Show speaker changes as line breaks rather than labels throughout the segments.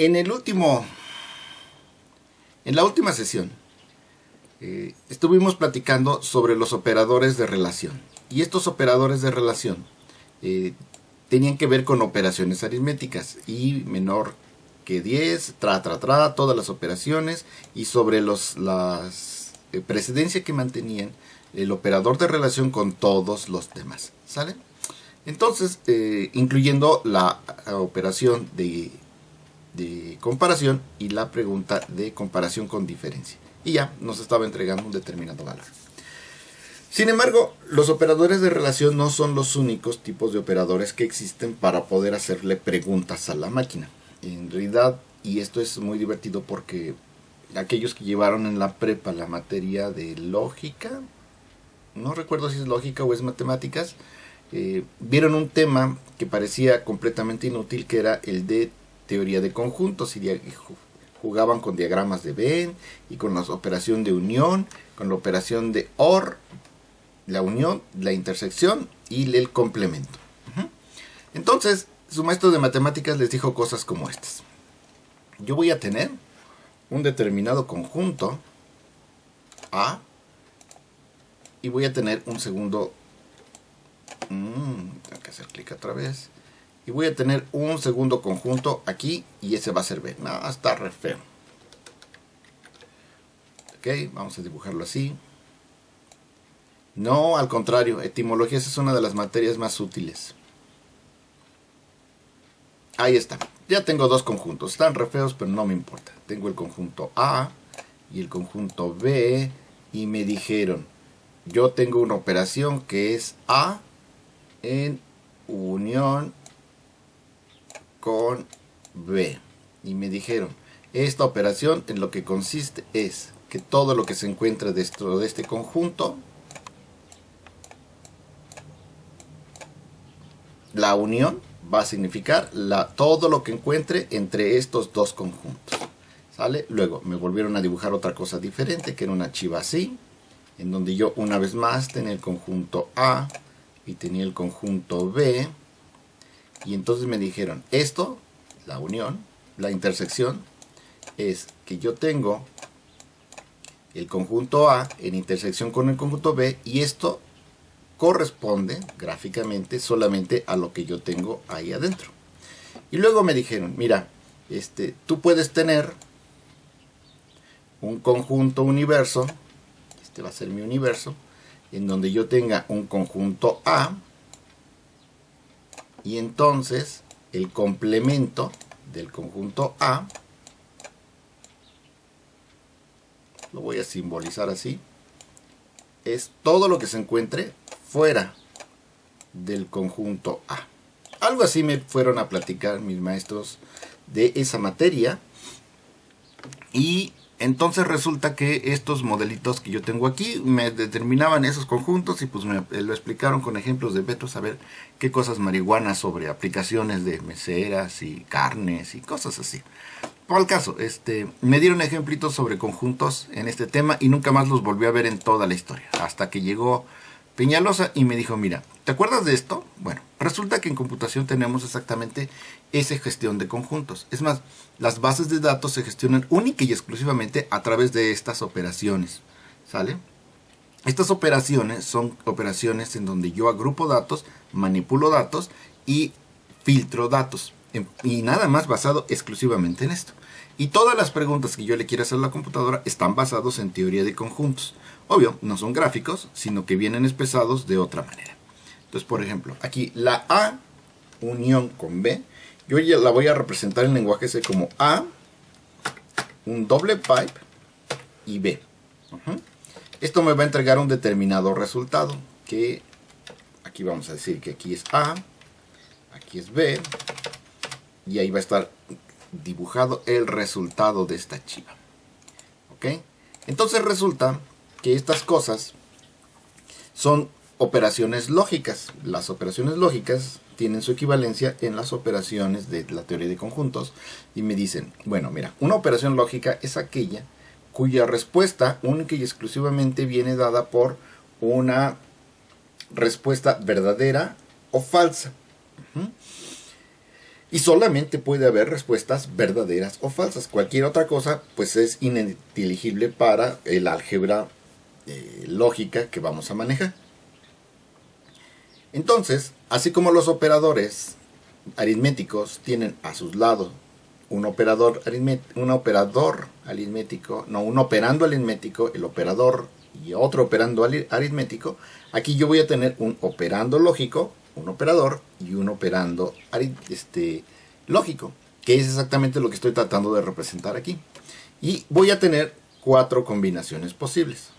En el último, en la última sesión, estuvimos platicando sobre los operadores de relación. Y estos operadores de relación tenían que ver con operaciones aritméticas. Y menor que 10, todas las operaciones. Y sobre las precedencia que mantenían el operador de relación con todos los demás. ¿Sale? Entonces, incluyendo la operación de comparación y la pregunta de comparación con diferencia. Y ya nos estaba entregando un determinado valor. Sin embargo, los operadores de relación no son los únicos tipos de operadores que existen para poder hacerle preguntas a la máquina. En realidad, y esto es muy divertido porque aquellos que llevaron en la prepa la materia de lógica, no recuerdo si es lógica o es matemáticas, vieron un tema que parecía completamente inútil, que era el de teoría de conjuntos, y jugaban con diagramas de Venn y con la operación de unión, con la operación de OR, la unión, la intersección y el complemento. Entonces, su maestro de matemáticas les dijo cosas como estas: yo voy a tener un determinado conjunto A y voy a tener un segundo, tengo que hacer clic otra vez, y voy a tener un segundo conjunto aquí y ese va a ser B. No, está re feo. Ok, vamos a dibujarlo así. No, al contrario, etimologías es una de las materias más útiles. Ahí está. Ya tengo dos conjuntos. Están re feos, pero no me importa. Tengo el conjunto A y el conjunto B. Y me dijeron, yo tengo una operación que es A en unión con B. Y me dijeron, esta operación en lo que consiste es que todo lo que se encuentra dentro de este conjunto, la unión va a significar todo lo que encuentre entre estos dos conjuntos. ¿Sale? Luego me volvieron a dibujar otra cosa diferente, que era una chiva así, en donde yo una vez más tenía el conjunto A y tenía el conjunto B. Y entonces me dijeron, esto, la unión, la intersección, es que yo tengo el conjunto A en intersección con el conjunto B, y esto corresponde gráficamente solamente a lo que yo tengo ahí adentro. Y luego me dijeron, mira, tú puedes tener un conjunto universo, este va a ser mi universo, en donde yo tenga un conjunto A, y entonces el complemento del conjunto A, lo voy a simbolizar así, es todo lo que se encuentre fuera del conjunto A. Algo así me fueron a platicar mis maestros de esa materia. Y entonces resulta que estos modelitos que yo tengo aquí me determinaban esos conjuntos, y pues me lo explicaron con ejemplos de vetos, a ver qué cosas marihuanas sobre aplicaciones de meseras y carnes y cosas así. Por el caso, me dieron ejemplitos sobre conjuntos en este tema y nunca más los volví a ver en toda la historia, hasta que llegó Peñalosa y me dijo, mira, ¿te acuerdas de esto? Bueno, resulta que en computación tenemos exactamente esa gestión de conjuntos. Es más, las bases de datos se gestionan única y exclusivamente a través de estas operaciones. ¿Sale? Estas operaciones son operaciones en donde yo agrupo datos, manipulo datos y filtro datos. Y nada más basado exclusivamente en esto. Y todas las preguntas que yo le quiera hacer a la computadora están basados en teoría de conjuntos. Obvio, no son gráficos, sino que vienen expresados de otra manera. Entonces, por ejemplo, aquí la A unión con B, yo ya la voy a representar en lenguaje C como A, un doble pipe y B. Esto me va a entregar un determinado resultado, que aquí vamos a decir que aquí es A, aquí es B, y ahí va a estar dibujado el resultado de esta chiva. ¿Ok? Entonces resulta que estas cosas son operaciones lógicas. Las operaciones lógicas tienen su equivalencia en las operaciones de la teoría de conjuntos, y me dicen, bueno, mira, una operación lógica es aquella cuya respuesta única y exclusivamente viene dada por una respuesta verdadera o falsa. Y solamente puede haber respuestas verdaderas o falsas. Cualquier otra cosa pues es ininteligible para el álgebra lógica que vamos a manejar. Entonces, así como los operadores aritméticos tienen a sus lados un operando aritmético, el operador y otro operando aritmético, aquí yo voy a tener un operando lógico, un operador y un operando lógico, que es exactamente lo que estoy tratando de representar aquí. Y voy a tener 4 combinaciones posibles.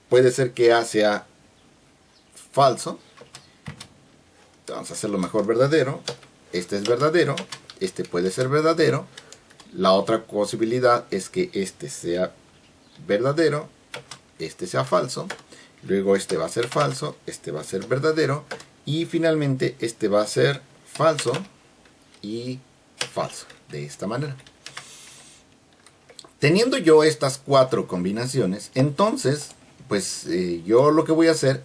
Puede ser que A sea falso. Vamos a hacerlo mejor verdadero. Este es verdadero. Este puede ser verdadero. La otra posibilidad es que este sea verdadero, este sea falso. Luego este va a ser falso, este va a ser verdadero. Y finalmente este va a ser falso y falso. De esta manera. Teniendo yo estas 4 combinaciones, entonces, pues yo lo que voy a hacer...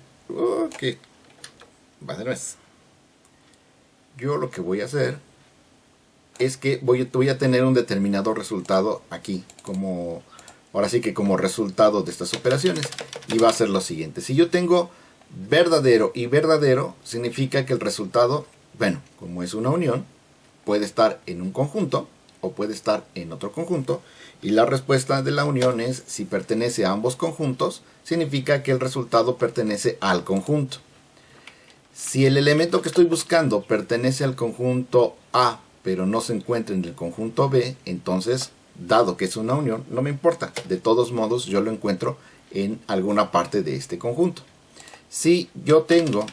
va de nuez. Yo lo que voy a hacer es que voy a tener un determinado resultado aquí, como ahora sí que como resultado de estas operaciones, y va a ser lo siguiente. Si yo tengo verdadero y verdadero, significa que el resultado, bueno, como es una unión, puede estar en un conjunto o puede estar en otro conjunto, y la respuesta de la unión es si pertenece a ambos conjuntos, significa que el resultado pertenece al conjunto. Si el elemento que estoy buscando pertenece al conjunto A, pero no se encuentra en el conjunto B, entonces, dado que es una unión, no me importa. De todos modos, yo lo encuentro en alguna parte de este conjunto. Si yo tengo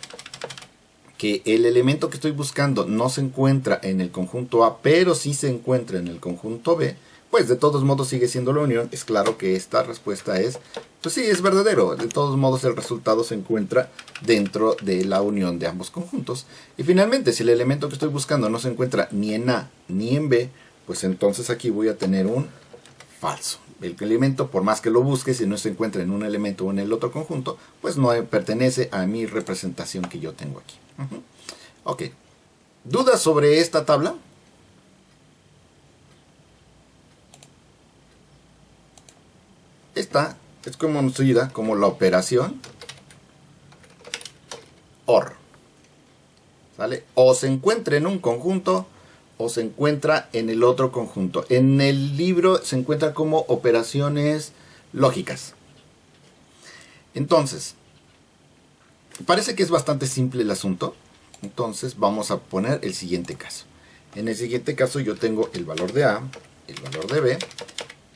que el elemento que estoy buscando no se encuentra en el conjunto A, pero sí se encuentra en el conjunto B, pues de todos modos sigue siendo la unión. Es claro que esta respuesta es, pues sí, es verdadero. De todos modos el resultado se encuentra dentro de la unión de ambos conjuntos. Y finalmente, si el elemento que estoy buscando no se encuentra ni en A ni en B, pues entonces aquí voy a tener un falso. El elemento, por más que lo busque, si no se encuentra en un elemento o en el otro conjunto, pues no pertenece a mi representación que yo tengo aquí. Ok. ¿Dudas sobre esta tabla? Esta es conocida como la operación OR. ¿Sale? O se encuentra en un conjunto o se encuentra en el otro conjunto. En el libro se encuentra como operaciones lógicas. Entonces, parece que es bastante simple el asunto. Entonces vamos a poner el siguiente caso. En el siguiente caso yo tengo el valor de A, el valor de B,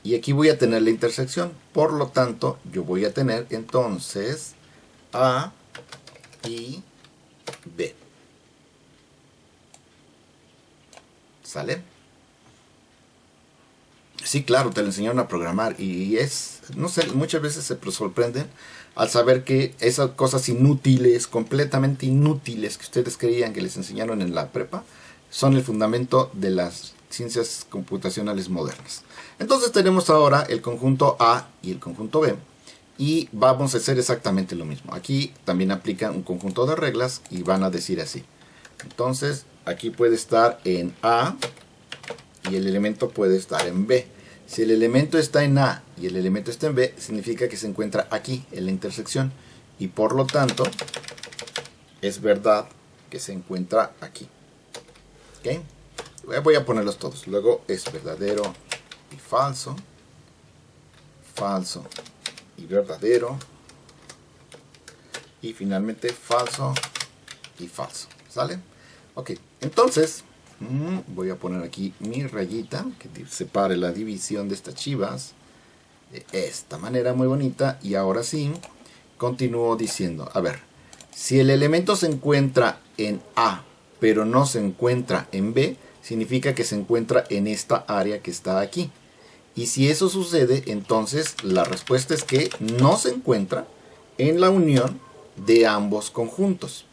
y aquí voy a tener la intersección. Por lo tanto, yo voy a tener entonces A y B. ¿Sale? Sí, claro, te lo enseñaron a programar y es, no sé, muchas veces se sorprenden al saber que esas cosas inútiles, completamente inútiles que ustedes creían que les enseñaron en la prepa, son el fundamento de las ciencias computacionales modernas. Entonces tenemos ahora el conjunto A y el conjunto B y vamos a hacer exactamente lo mismo. Aquí también aplica un conjunto de reglas y van a decir así. Entonces aquí puede estar en A y el elemento puede estar en B. Si el elemento está en A y el elemento está en B, significa que se encuentra aquí, en la intersección. Y por lo tanto, es verdad que se encuentra aquí. ¿Ok? Voy a ponerlos todos. Luego es verdadero y falso. Falso y verdadero. Y finalmente falso y falso. ¿Sale? Ok, entonces... voy a poner aquí mi rayita que separe la división de estas chivas de esta manera muy bonita. Y ahora sí, continúo diciendo, a ver, si el elemento se encuentra en A pero no se encuentra en B, significa que se encuentra en esta área que está aquí. Y si eso sucede, entonces la respuesta es que no se encuentra en la unión de ambos conjuntos.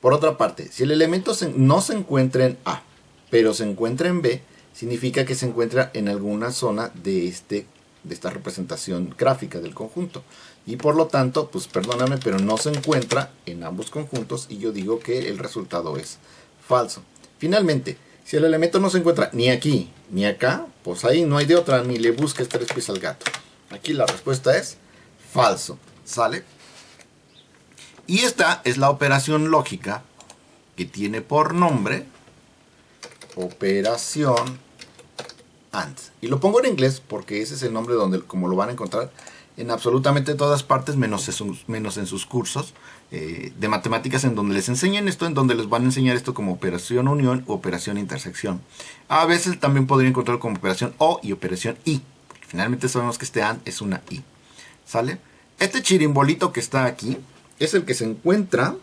Por otra parte, si el elemento no se encuentra en A, pero se encuentra en B, significa que se encuentra en alguna zona de esta representación gráfica del conjunto. Y por lo tanto, pues perdóname, pero no se encuentra en ambos conjuntos y yo digo que el resultado es falso. Finalmente, si el elemento no se encuentra ni aquí ni acá, pues ahí no hay de otra, ni le busques tres pies al gato. Aquí la respuesta es falso, ¿sale? Y esta es la operación lógica que tiene por nombre operación AND. Y lo pongo en inglés porque ese es el nombre donde, como lo van a encontrar en absolutamente todas partes, menos en sus cursos de matemáticas, en donde les enseñan esto, en donde les van a enseñar esto como operación unión o operación intersección. A veces también podría encontrar como operación O y operación I. Finalmente sabemos que este AND es una I. ¿Sale? Este chirimbolito que está aquí es el que se encuentra...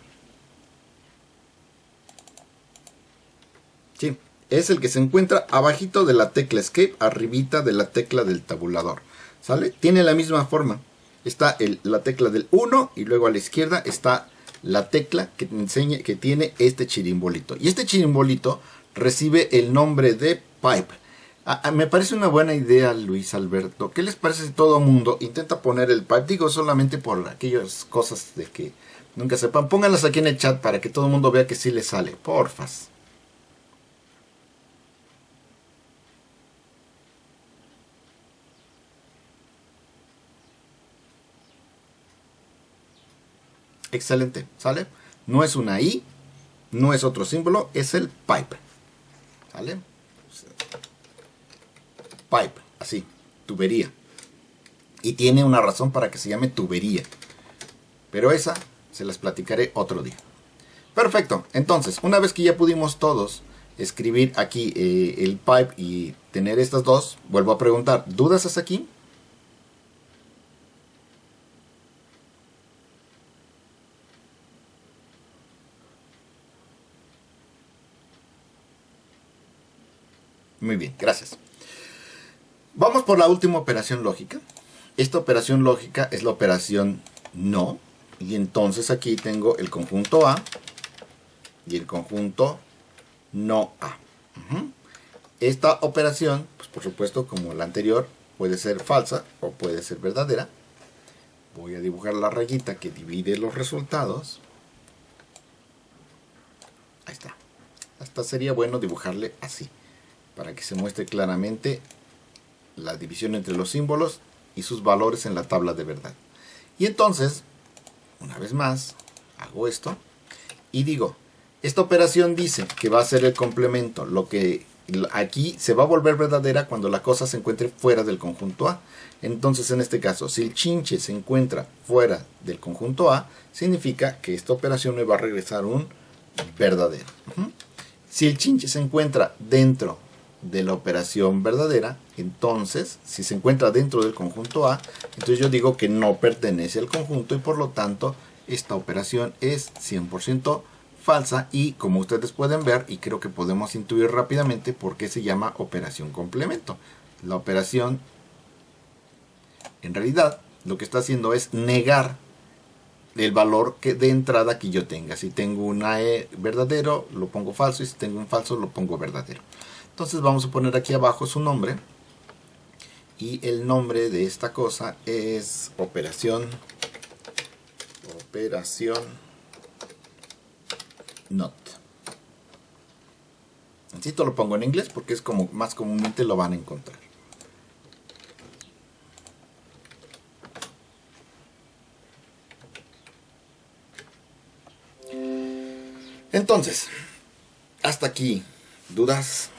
Sí, es el que se encuentra abajito de la tecla Escape, arribita de la tecla del tabulador. ¿Sale? Tiene la misma forma. Está la tecla del 1 y luego a la izquierda está la tecla que tiene este chirimbolito. Y este chirimbolito recibe el nombre de pipe. Me parece una buena idea, Luis Alberto. ¿Qué les parece si todo el mundo intenta poner el pipe? Digo, solamente por aquellas cosas de que nunca sepan. Pónganlas aquí en el chat para que todo el mundo vea que sí les sale. Porfas. Excelente, ¿sale? No es una I, no es otro símbolo, es el pipe. ¿Sale? Pipe, así, tubería. Y tiene una razón para que se llame tubería. Pero esa se las platicaré otro día. Perfecto, entonces, una vez que ya pudimos todos escribir aquí el pipe y tener estas dos, vuelvo a preguntar, ¿dudas hasta aquí? Muy bien, gracias. Vamos por la última operación lógica. Esta operación lógica es la operación no. Y entonces aquí tengo el conjunto A y el conjunto no A. Esta operación, pues por supuesto, como la anterior, puede ser falsa o puede ser verdadera. Voy a dibujar la rayita que divide los resultados. Ahí está. Hasta sería bueno dibujarle así, para que se muestre claramente la división entre los símbolos y sus valores en la tabla de verdad. Y entonces, una vez más, hago esto y digo, esta operación dice que va a ser el complemento, lo que aquí se va a volver verdadera cuando la cosa se encuentre fuera del conjunto A. Entonces, en este caso, si el chinche se encuentra fuera del conjunto A, significa que esta operación me va a regresar un verdadero. Si el chinche se encuentra dentro de la operación verdadera, entonces, si se encuentra dentro del conjunto A, entonces yo digo que no pertenece al conjunto y por lo tanto esta operación es 100% falsa y como ustedes pueden ver, y creo que podemos intuir rápidamente por qué se llama operación complemento. La operación, en realidad, lo que está haciendo es negar el valor que de entrada que yo tenga. Si tengo una E verdadero, lo pongo falso, y si tengo un falso, lo pongo verdadero. Entonces vamos a poner aquí abajo su nombre. Y el nombre de esta cosa es operación not. Así te lo pongo en inglés porque es como más comúnmente lo van a encontrar. Entonces, hasta aquí, ¿dudas?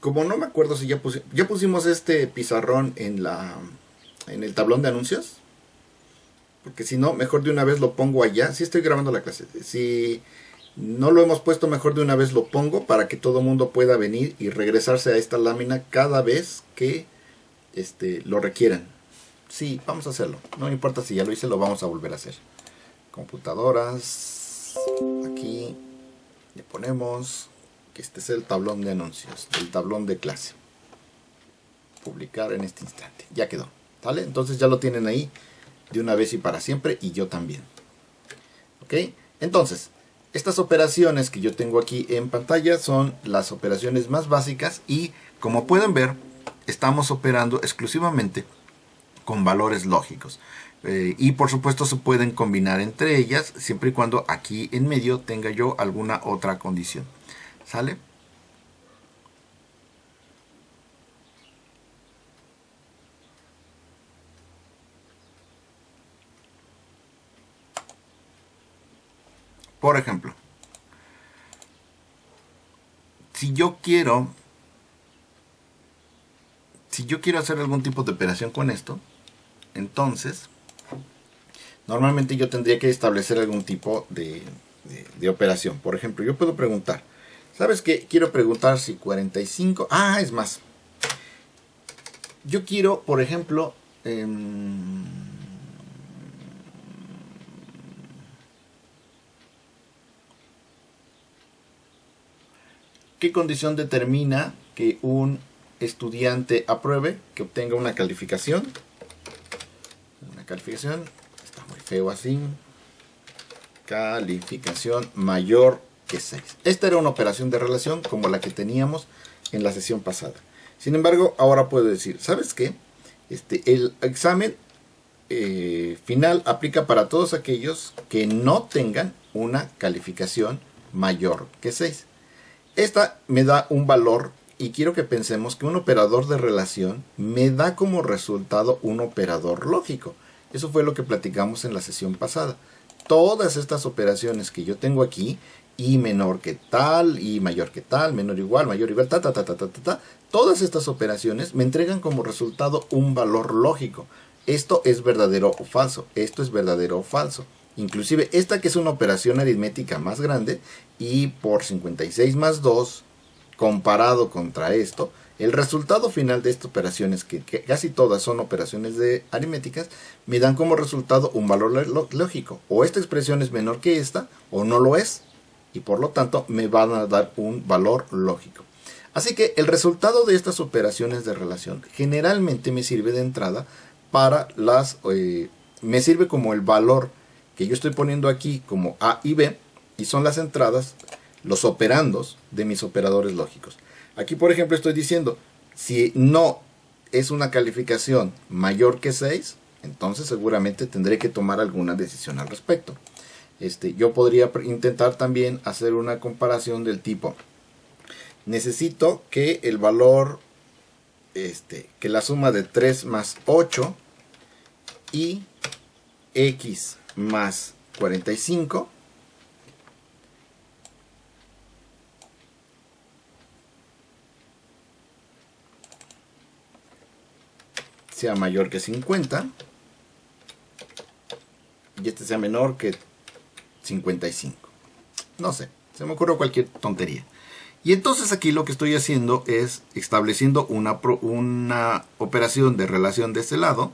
Como no me acuerdo si ya pusimos este pizarrón en el tablón de anuncios. Porque si no, mejor de una vez lo pongo allá. Si estoy grabando la clase. Si no lo hemos puesto, mejor de una vez lo pongo para que todo el mundo pueda venir y regresarse a esta lámina cada vez que lo requieran. Sí, vamos a hacerlo. No importa si ya lo hice, lo vamos a volver a hacer. Computadoras. Aquí le ponemos que este es el tablón de anuncios, el tablón de clase. Publicar en este instante. Ya quedó. ¿Vale? Entonces ya lo tienen ahí de una vez y para siempre, y yo también. ¿Ok? Entonces, estas operaciones que yo tengo aquí en pantalla son las operaciones más básicas y, como pueden ver, estamos operando exclusivamente con valores lógicos. Y por supuesto se pueden combinar entre ellas siempre y cuando aquí en medio tenga yo alguna otra condición. ¿Sale? Por ejemplo, si yo quiero hacer algún tipo de operación con esto, entonces normalmente yo tendría que establecer algún tipo de operación. Por ejemplo, yo puedo preguntar, ¿sabes qué? Quiero preguntar si 45... Ah, es más. Yo quiero, por ejemplo... ¿qué condición determina que un estudiante apruebe, que obtenga una calificación? Una calificación, está muy feo así. Calificación mayor que 6. Esta era una operación de relación como la que teníamos en la sesión pasada. Sin embargo, ahora puedo decir, ¿sabes qué? El examen final aplica para todos aquellos que no tengan una calificación mayor que 6. Esta me da un valor y quiero que pensemos que un operador de relación me da como resultado un operador lógico. Eso fue lo que platicamos en la sesión pasada. Todas estas operaciones que yo tengo aquí, y menor que tal, y mayor que tal, menor igual, mayor igual, todas estas operaciones me entregan como resultado un valor lógico. Esto es verdadero o falso, esto es verdadero o falso. Inclusive esta que es una operación aritmética más grande y por 56 más 2 comparado contra esto, el resultado final de estas operaciones, que casi todas son operaciones aritméticas, me dan como resultado un valor lógico. O esta expresión es menor que esta o no lo es y por lo tanto me van a dar un valor lógico. Así que el resultado de estas operaciones de relación generalmente me sirve de entrada para me sirve como el valor que yo estoy poniendo aquí como A y B, y son las entradas, los operandos de mis operadores lógicos. Aquí, por ejemplo, estoy diciendo, si no es una calificación mayor que 6, entonces seguramente tendré que tomar alguna decisión al respecto. Yo podría intentar también hacer una comparación del tipo, necesito que el valor, que la suma de 3 más 8 y x más 45 sea mayor que 50 y este sea menor que 55. No sé, se me ocurre cualquier tontería. Y entonces aquí lo que estoy haciendo es estableciendo una operación de relación de este lado.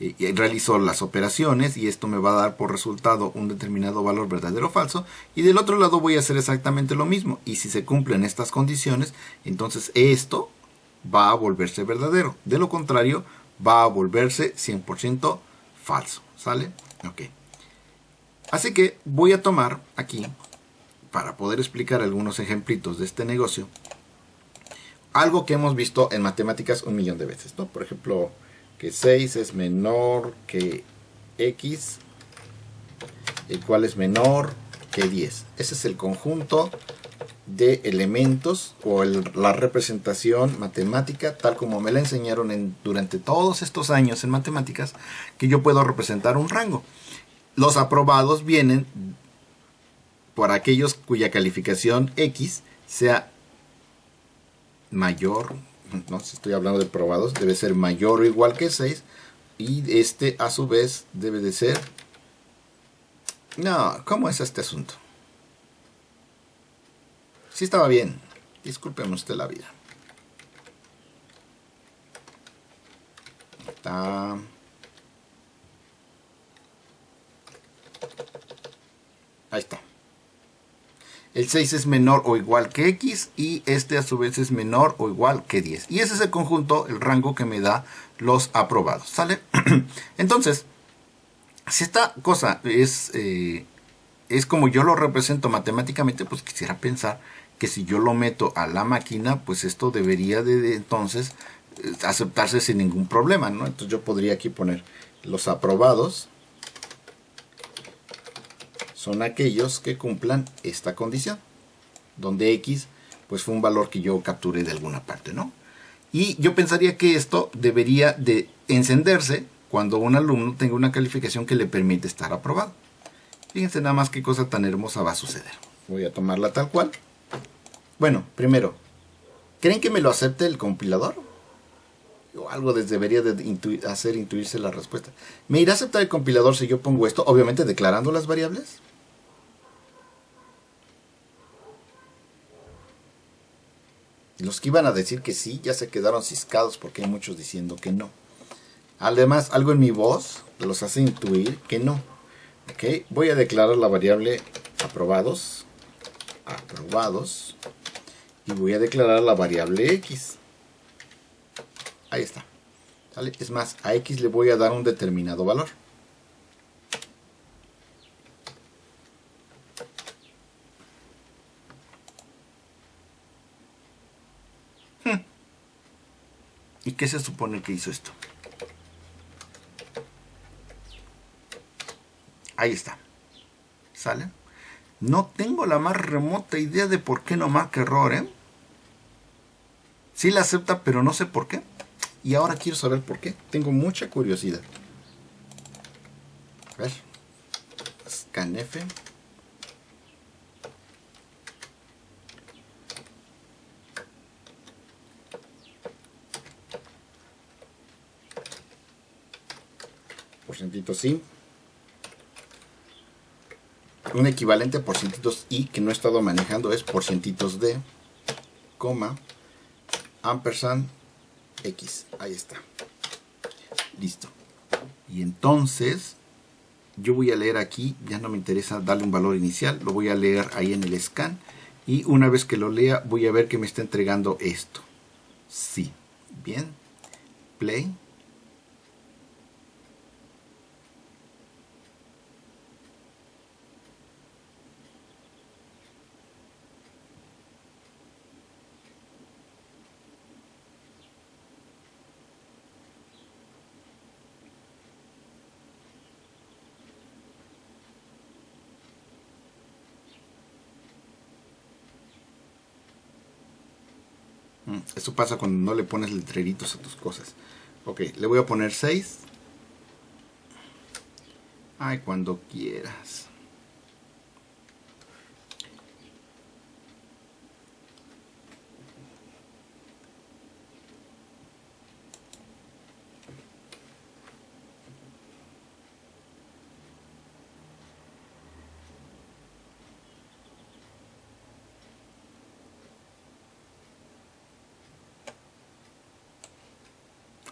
Y realizo las operaciones y esto me va a dar por resultado un determinado valor verdadero o falso, y del otro lado voy a hacer exactamente lo mismo, y si se cumplen estas condiciones, entonces esto va a volverse verdadero, de lo contrario va a volverse 100% falso. ¿Sale? Ok. Así que voy a tomar aquí, para poder explicar algunos ejemplitos de este negocio, algo que hemos visto en matemáticas 1.000.000 de veces, ¿no? Por ejemplo, que 6 es menor que x, el cual es menor que 10. Ese es el conjunto de elementos o la representación matemática tal como me la enseñaron durante todos estos años en matemáticas, que yo puedo representar un rango. Los aprobados vienen por aquellos cuya calificación x sea mayor, no, si estoy hablando de probados, debe ser mayor o igual que 6, y este a su vez debe de ser... No, ¿cómo es este asunto? Sí estaba bien, discúlpeme usted la vida. Está... Ahí está. El 6 es menor o igual que x y este a su vez es menor o igual que 10. Y ese es el conjunto, el rango que me da los aprobados. ¿Sale? Entonces, si esta cosa es es como yo lo represento matemáticamente, pues quisiera pensar que si yo lo meto a la máquina, pues esto debería de entonces aceptarse sin ningún problema, ¿no? Entonces yo podría aquí poner los aprobados son aquellos que cumplan esta condición, donde X pues fue un valor que yo capturé de alguna parte, ¿no? Y yo pensaría que esto debería de encenderse cuando un alumno tenga una calificación que le permite estar aprobado. Fíjense nada más qué cosa tan hermosa va a suceder. Voy a tomarla tal cual. Bueno, primero, ¿creen que me lo acepte el compilador? O algo debería de hacer intuirse la respuesta. ¿Me irá a aceptar el compilador si yo pongo esto? Obviamente declarando las variables. Los que iban a decir que sí, ya se quedaron ciscados porque hay muchos diciendo que no. Además, algo en mi voz los hace intuir que no. ¿Ok? Voy a declarar la variable aprobados. Aprobados. Y voy a declarar la variable X. Ahí está. ¿Sale? Es más, a X le voy a dar un determinado valor. ¿Y qué se supone que hizo esto? Ahí está. ¿Sale? No tengo la más remota idea de por qué no marca error, ¿eh? Sí la acepta, pero no sé por qué. Y ahora quiero saber por qué. Tengo mucha curiosidad. A ver. Scanf. Porcentitos sí. Un equivalente a porcentitos y que no he estado manejando es porcentitos de, coma, ampersand X. Ahí está. Listo. Y entonces yo voy a leer aquí, ya no me interesa darle un valor inicial, lo voy a leer ahí en el scan. Y una vez que lo lea voy a ver que me está entregando esto. Sí. Bien. Play. Eso pasa cuando no le pones letreritos a tus cosas. Ok, le voy a poner 6. Ay, cuando quieras.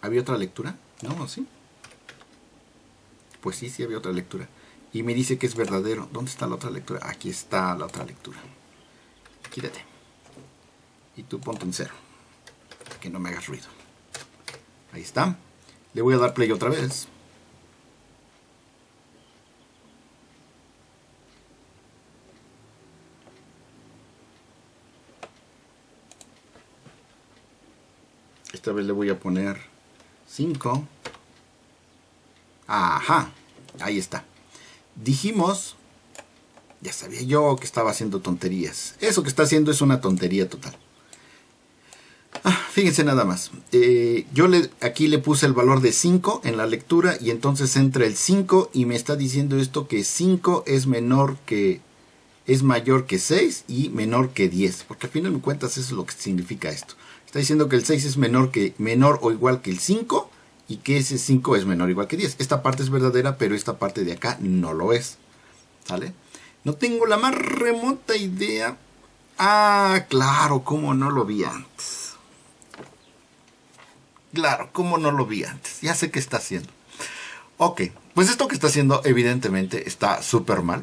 ¿Había otra lectura? No, ¿sí? Pues sí, sí había otra lectura. Y me dice que es verdadero. ¿Dónde está la otra lectura? Aquí está la otra lectura. Quítate. Y tú ponte en 0. Para que no me hagas ruido. Ahí está. Le voy a dar play otra vez. Esta vez le voy a poner 5. Ajá, ahí está. Dijimos, ya sabía yo que estaba haciendo tonterías. Eso que está haciendo es una tontería total. Fíjense nada más. Aquí le puse el valor de 5 en la lectura y entonces entra el 5 y me está diciendo esto que 5 es mayor que 6 y menor que 10. Porque al final de cuentas eso es lo que significa esto. Está diciendo que el 6 es menor o igual que el 5 y que ese 5 es menor o igual que 10. Esta parte es verdadera, pero esta parte de acá no lo es. ¿Sale? No tengo la más remota idea. Ah, claro, cómo no lo vi antes. Claro, cómo no lo vi antes. Ya sé qué está haciendo. Ok, pues esto que está haciendo evidentemente está súper mal.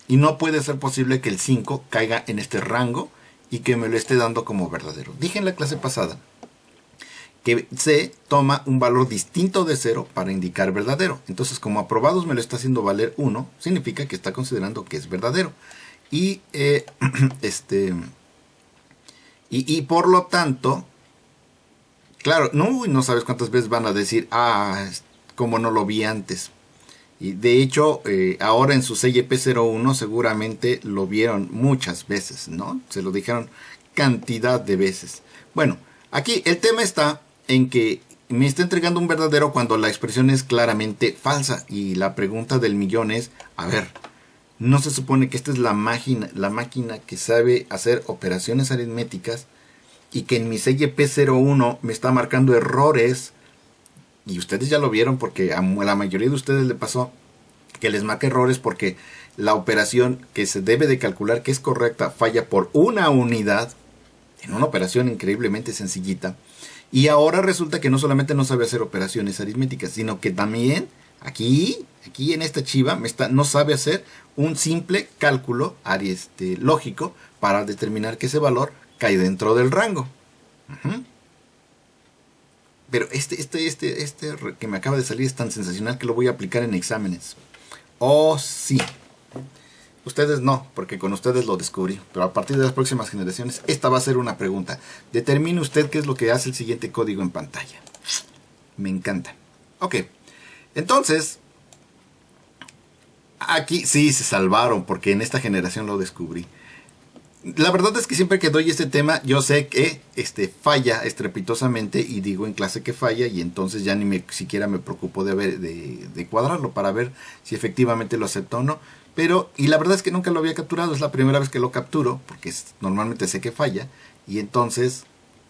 Y no puede ser posible que el 5 caiga en este rango y que me lo esté dando como verdadero. Dije en la clase pasada que C toma un valor distinto de 0 para indicar verdadero. Entonces, como aprobados me lo está haciendo valer 1, significa que está considerando que es verdadero. Y, y por lo tanto, claro, no sabes cuántas veces van a decir, como no lo vi antes. Y de hecho, ahora en su CYP01 seguramente lo vieron muchas veces, ¿no? Se lo dijeron cantidad de veces. Bueno, aquí el tema está en que me está entregando un verdadero cuando la expresión es claramente falsa. Y la pregunta del millón es, a ver, ¿no se supone que esta es la máquina que sabe hacer operaciones aritméticas y que en mi CYP01 me está marcando errores? Y ustedes ya lo vieron porque a la mayoría de ustedes le pasó que les marca errores porque la operación que se debe de calcular que es correcta falla por una unidad en una operación increíblemente sencillita. Y ahora resulta que no solamente no sabe hacer operaciones aritméticas, sino que también aquí en esta chiva no sabe hacer un simple cálculo lógico para determinar que ese valor cae dentro del rango. Pero este que me acaba de salir es tan sensacional que lo voy a aplicar en exámenes. Oh, sí. Ustedes no, porque con ustedes lo descubrí. Pero a partir de las próximas generaciones, esta va a ser una pregunta. Determine usted qué es lo que hace el siguiente código en pantalla. Me encanta. Ok. Entonces, aquí sí se salvaron, porque en esta generación lo descubrí. La verdad es que siempre que doy este tema, yo sé que falla estrepitosamente y digo en clase que falla y entonces ya ni siquiera me preocupo de cuadrarlo para ver si efectivamente lo acepto o no. Pero, y la verdad es que nunca lo había capturado, es la primera vez que lo capturo, porque normalmente sé que falla, y entonces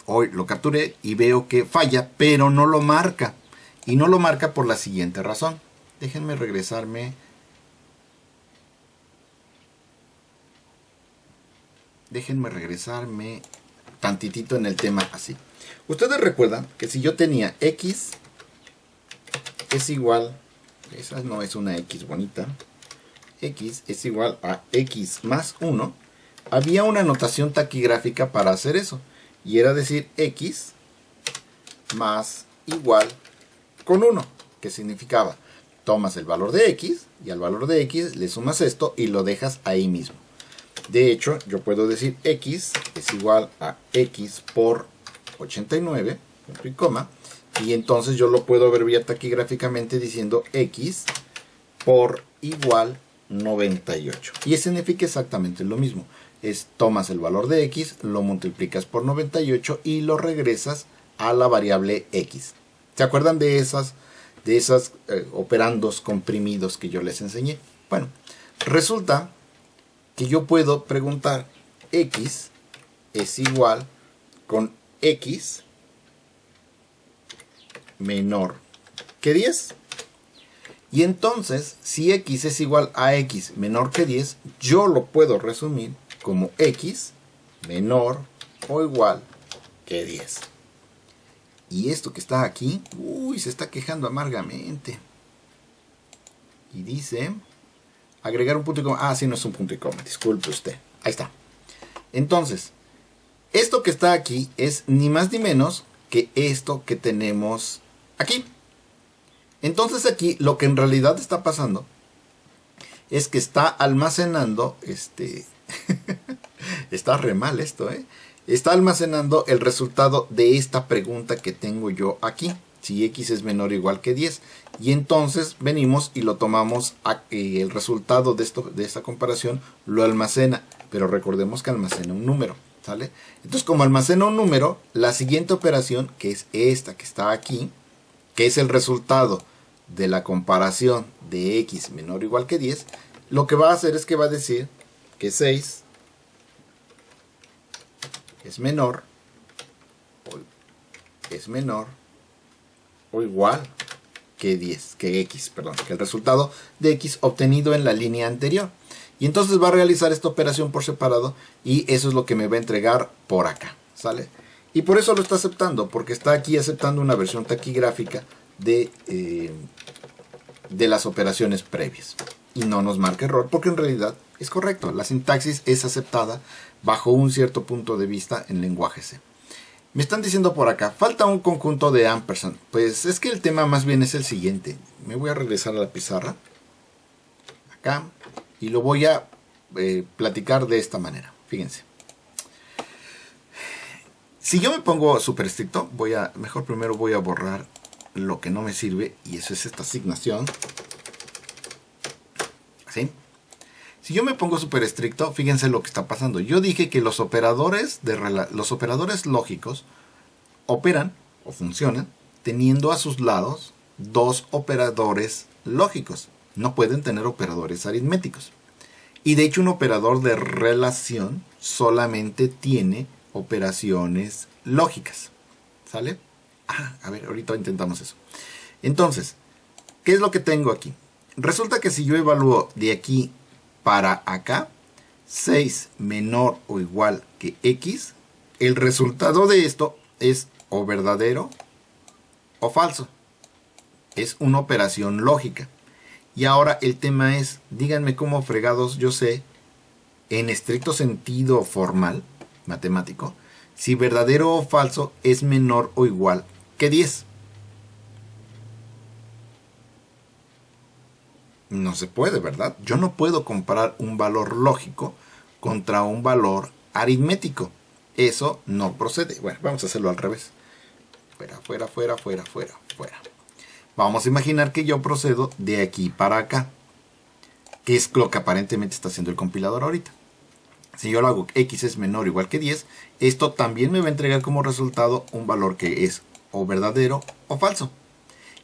hoy lo capturé y veo que falla, pero no lo marca. Y no lo marca por la siguiente razón. Déjenme regresarme. Déjenme regresarme tantitito en el tema así. Ustedes recuerdan que si yo tenía x es igual, esa no es una x bonita, x es igual a x más 1, había una notación taquigráfica para hacer eso. Y era decir x más igual con 1, que significaba, tomas el valor de x y al valor de x le sumas esto y lo dejas ahí mismo. De hecho, yo puedo decir x es igual a x por 89, punto y coma, y entonces yo lo puedo abreviar taquigráficamente diciendo x por igual 98. Y significa exactamente lo mismo. Tomas el valor de x, lo multiplicas por 98 y lo regresas a la variable x. ¿Se acuerdan de esas operandos comprimidos que yo les enseñé? Bueno, resulta que yo puedo preguntar x es igual con x menor que 10. Y entonces, si x es igual a x menor que 10, yo lo puedo resumir como x menor o igual que 10. Y esto que está aquí, se está quejando amargamente. Y dice, agregar un punto y coma. Sí, no es un punto y coma, disculpe usted. Ahí está. Entonces, esto que está aquí es ni más ni menos que esto que tenemos aquí. Entonces aquí lo que en realidad está pasando es que está almacenando, está re mal esto, está almacenando el resultado de esta pregunta que tengo yo aquí, si x es menor o igual que 10. Y entonces venimos y lo tomamos, el resultado de esta comparación lo almacena, pero recordemos que almacena un número, ¿sale? Entonces como almacena un número, la siguiente operación, que es esta que está aquí, que es el resultado de la comparación de x menor o igual que 10, lo que va a hacer es que va a decir que 6 es menor o igual que 10, que x, perdón, que el resultado de x obtenido en la línea anterior. Y entonces va a realizar esta operación por separado y eso es lo que me va a entregar por acá, ¿sale? Y por eso lo está aceptando, porque está aquí aceptando una versión taquigráfica de las operaciones previas. Y no nos marca error, porque en realidad es correcto. La sintaxis es aceptada bajo un cierto punto de vista en lenguaje C. Me están diciendo por acá, falta un conjunto de ampersand. Pues es que el tema más bien es el siguiente. Me voy a regresar a la pizarra. Acá. Y lo voy a platicar de esta manera. Fíjense. Si yo me pongo súper estricto, mejor primero voy a borrar lo que no me sirve. Y eso es esta asignación. ¿Sí? Si yo me pongo súper estricto, fíjense lo que está pasando. Yo dije que los operadores lógicos operan o funcionan teniendo a sus lados dos operadores lógicos. No pueden tener operadores aritméticos. Y de hecho un operador de relación solamente tiene operaciones lógicas. ¿Sale? A ver, ahorita intentamos eso. Entonces, ¿qué es lo que tengo aquí? Resulta que si yo evalúo de aquí para acá, 6 menor o igual que x, el resultado de esto es o verdadero o falso. Es una operación lógica. Y ahora el tema es, díganme cómo fregados yo sé, en estricto sentido formal, matemático, si verdadero o falso es menor o igual que 10. No se puede, ¿verdad? Yo no puedo comparar un valor lógico contra un valor aritmético. Eso no procede. Bueno, vamos a hacerlo al revés. Fuera, fuera, fuera, fuera, fuera, fuera. Vamos a imaginar que yo procedo de aquí para acá. Que es lo que aparentemente está haciendo el compilador ahorita. Si yo lo hago x es menor o igual que 10, esto también me va a entregar como resultado un valor que es o verdadero o falso.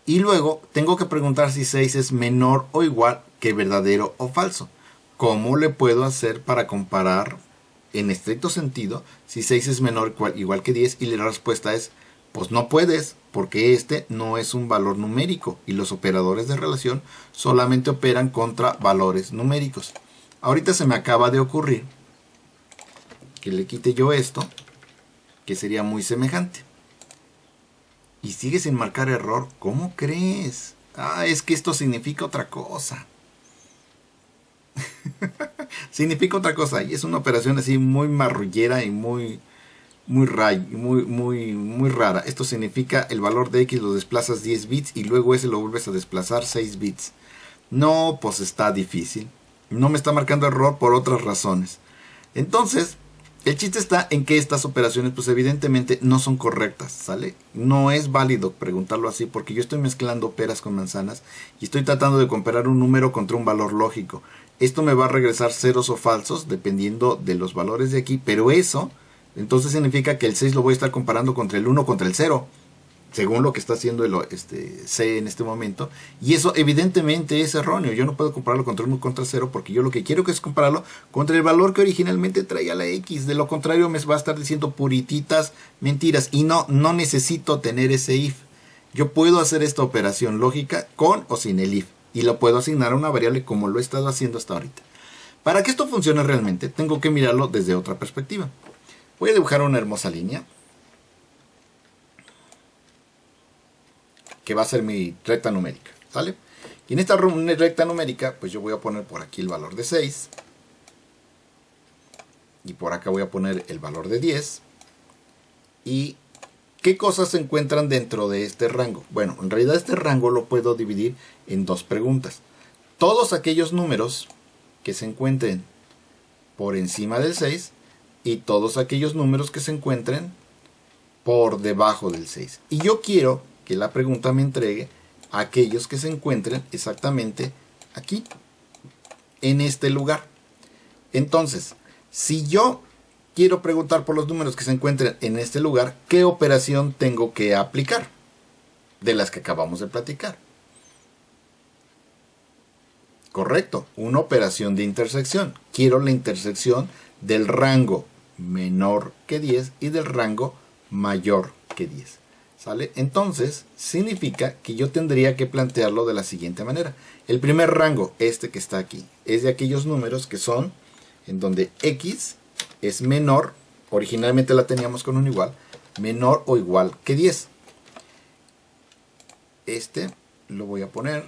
Y luego tengo que preguntar si 6 es menor o igual que verdadero o falso. ¿Cómo le puedo hacer para comparar en estricto sentido si 6 es menor o igual que 10? Y la respuesta es, pues no puedes, porque este no es un valor numérico y los operadores de relación solamente operan contra valores numéricos. Ahorita se me acaba de ocurrir que le quite yo esto, que sería muy semejante. Y sigue sin marcar error. ¿Cómo crees? Es que esto significa otra cosa. Significa otra cosa. Y es una operación así muy marrullera y muy rara. Esto significa el valor de x lo desplazas 10 bits y luego ese lo vuelves a desplazar 6 bits. No, pues está difícil. No me está marcando error por otras razones. Entonces, el chiste está en que estas operaciones pues evidentemente no son correctas, ¿sale? No es válido preguntarlo así porque yo estoy mezclando peras con manzanas y estoy tratando de comparar un número contra un valor lógico. Esto me va a regresar ceros o falsos dependiendo de los valores de aquí, pero eso entonces significa que el 6 lo voy a estar comparando contra el 1 contra el 0. Según lo que está haciendo C en este momento. Y eso evidentemente es erróneo. Yo no puedo compararlo contra 1 contra 0 porque yo lo que quiero que es compararlo contra el valor que originalmente traía la X. De lo contrario me va a estar diciendo purititas mentiras. Y no necesito tener ese if. Yo puedo hacer esta operación lógica con o sin el if. Y lo puedo asignar a una variable como lo he estado haciendo hasta ahorita. Para que esto funcione realmente tengo que mirarlo desde otra perspectiva. Voy a dibujar una hermosa línea, que va a ser mi recta numérica, ¿sale? Y en esta recta numérica, pues yo voy a poner por aquí el valor de 6. Y por acá voy a poner el valor de 10. ¿Y qué cosas se encuentran dentro de este rango? Bueno, en realidad este rango lo puedo dividir en dos preguntas. Todos aquellos números que se encuentren por encima del 6 y todos aquellos números que se encuentren por debajo del 6. Y yo quiero que la pregunta me entregue a aquellos que se encuentren exactamente aquí, en este lugar. Entonces, si yo quiero preguntar por los números que se encuentren en este lugar, ¿qué operación tengo que aplicar? De las que acabamos de platicar. Correcto, una operación de intersección. Quiero la intersección del rango menor que 10 y del rango mayor que 10. ¿Sale? Entonces, significa que yo tendría que plantearlo de la siguiente manera. El primer rango, este que está aquí, es de aquellos números que son en donde x es menor, originalmente la teníamos con un igual, menor o igual que 10. Este lo voy a poner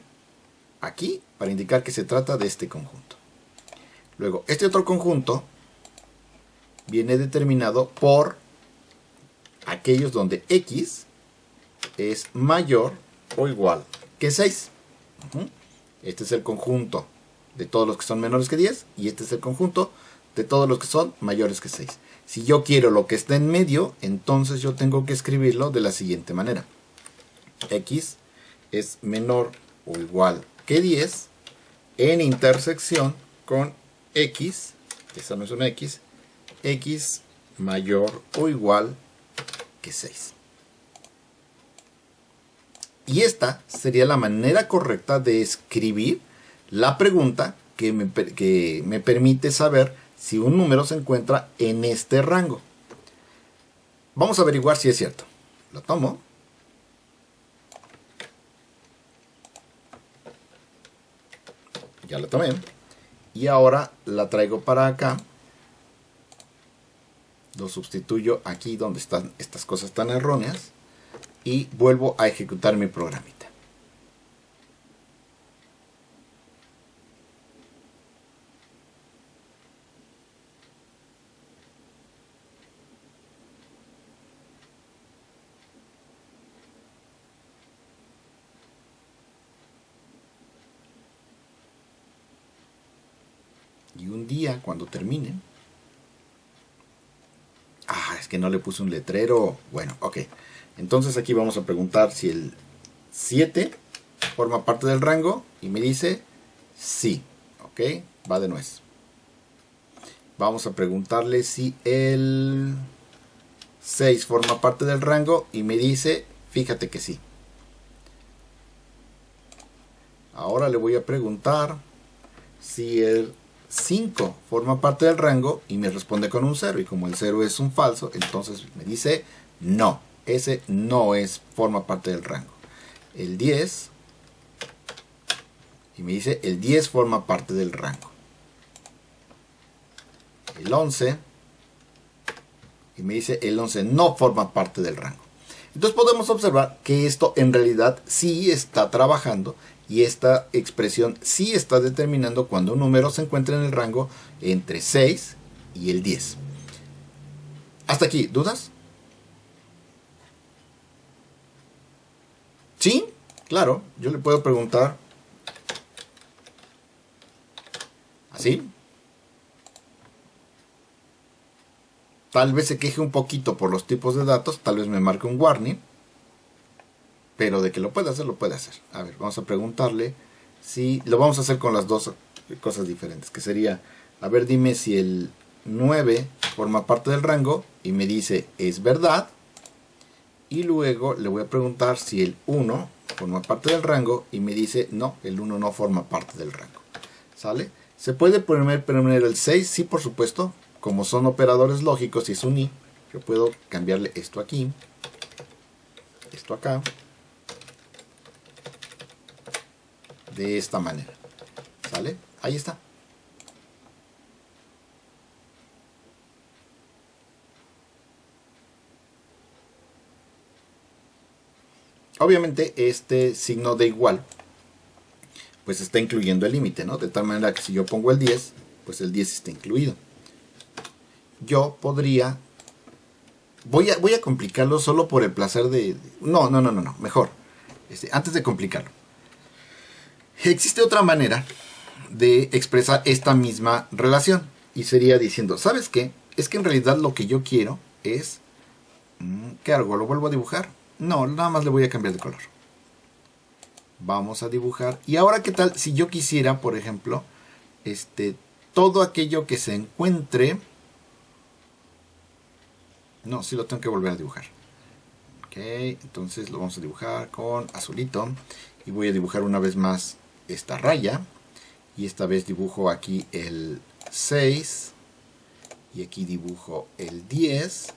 aquí para indicar que se trata de este conjunto. Luego, este otro conjunto viene determinado por aquellos donde X es mayor o igual que 6. Este es el conjunto de todos los que son menores que 10 y este es el conjunto de todos los que son mayores que 6. Si yo quiero lo que está en medio, entonces yo tengo que escribirlo de la siguiente manera. X es menor o igual que 10 en intersección con X, esa no es una X, X mayor o igual que 6. Y esta sería la manera correcta de escribir la pregunta que me permite saber si un número se encuentra en este rango. Vamos a averiguar si es cierto. Lo tomo. Ya la tomé. Y ahora la traigo para acá. Lo sustituyo aquí donde están estas cosas tan erróneas. Y vuelvo a ejecutar mi programita. Y un día, cuando termine... es que no le puse un letrero. Bueno, ok. Entonces aquí vamos a preguntar si el 7 forma parte del rango. Y me dice sí. Ok, va de nuez. Vamos a preguntarle si el 6 forma parte del rango. Y me dice, fíjate que sí. Ahora le voy a preguntar si el 5 forma parte del rango y me responde con un 0. Y como el 0 es un falso, entonces me dice no. Ese no forma parte del rango. El 10 y me dice el 10 forma parte del rango. El 11 y me dice el 11 no forma parte del rango. Entonces podemos observar que esto en realidad sí está trabajando y esta expresión sí está determinando cuando un número se encuentra en el rango entre 6 y el 10. Hasta aquí, ¿dudas? Sí, claro, yo le puedo preguntar así. Tal vez se queje un poquito por los tipos de datos, tal vez me marque un warning, pero de que lo puede hacer, lo puede hacer. A ver, vamos a preguntarle si lo vamos a hacer con las dos cosas diferentes, que sería, a ver, dime si el 9 forma parte del rango y me dice es verdad. Y luego le voy a preguntar si el 1 forma parte del rango y me dice no, el 1 no forma parte del rango. ¿Sale? ¿Se puede poner el 6? Sí, por supuesto. Como son operadores lógicos y es un i, yo puedo cambiarle esto aquí, esto acá, de esta manera. ¿Sale? Ahí está. Obviamente este signo de igual pues está incluyendo el límite, ¿no? De tal manera que si yo pongo el 10, pues el 10 está incluido. Yo podría... Voy a complicarlo solo por el placer de... No, mejor. Antes de complicarlo. Existe otra manera de expresar esta misma relación. Y sería diciendo, ¿sabes qué? Es que en realidad lo que yo quiero es... ¿Qué hago? ¿Lo vuelvo a dibujar? No, nada más le voy a cambiar de color. Vamos a dibujar. Y ahora, ¿qué tal si yo quisiera, por ejemplo, todo aquello que se encuentre... No, sí lo tengo que volver a dibujar. Ok, entonces lo vamos a dibujar con azulito. Y voy a dibujar una vez más esta raya. Y esta vez dibujo aquí el 6. Y aquí dibujo el 10.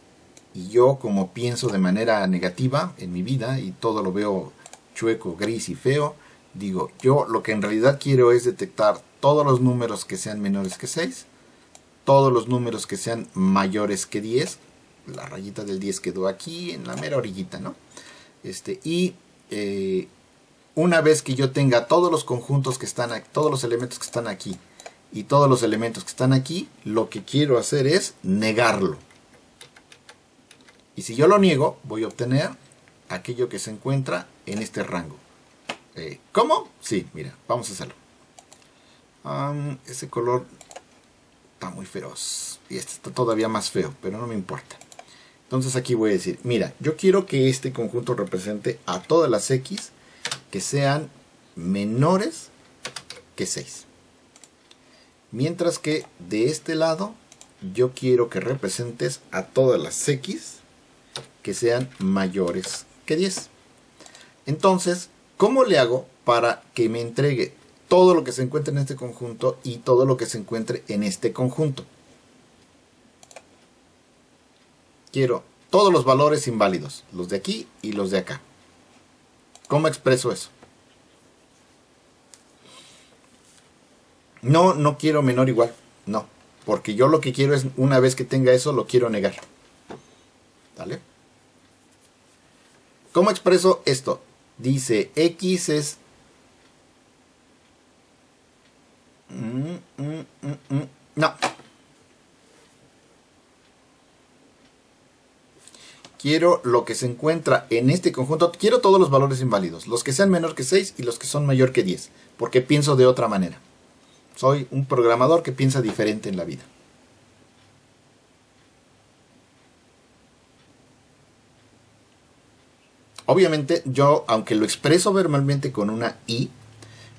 Y yo, como pienso de manera negativa en mi vida y todo lo veo chueco, gris y feo, digo, yo lo que en realidad quiero es detectar todos los números que sean menores que 6, todos los números que sean mayores que 10, la rayita del 10 quedó aquí en la mera orillita, ¿no? Una vez que yo tenga todos los conjuntos que están aquí, todos los elementos que están aquí y todos los elementos que están aquí, lo que quiero hacer es negarlo. Y si yo lo niego, voy a obtener aquello que se encuentra en este rango. ¿Cómo? Sí, mira, vamos a hacerlo. Ese color está muy feroz. Y este está todavía más feo, pero no me importa. Entonces aquí voy a decir, mira, yo quiero que este conjunto represente a todas las X que sean menores que 6. Mientras que de este lado, yo quiero que representes a todas las X que sean mayores que 10. Entonces, ¿cómo le hago para que me entregue todo lo que se encuentre en este conjunto y todo lo que se encuentre en este conjunto? Quiero todos los valores inválidos, los de aquí y los de acá. ¿Cómo expreso eso? No quiero menor o igual, no, porque yo lo que quiero es, una vez que tenga eso, lo quiero negar. ¿Vale? ¿Cómo expreso esto? Dice X es... No. Quiero lo que se encuentra en este conjunto. Quiero todos los valores inválidos. Los que sean menor que 6 y los que son mayor que 10. Porque pienso de otra manera. Soy un programador que piensa diferente en la vida. Obviamente yo, aunque lo expreso verbalmente con una I,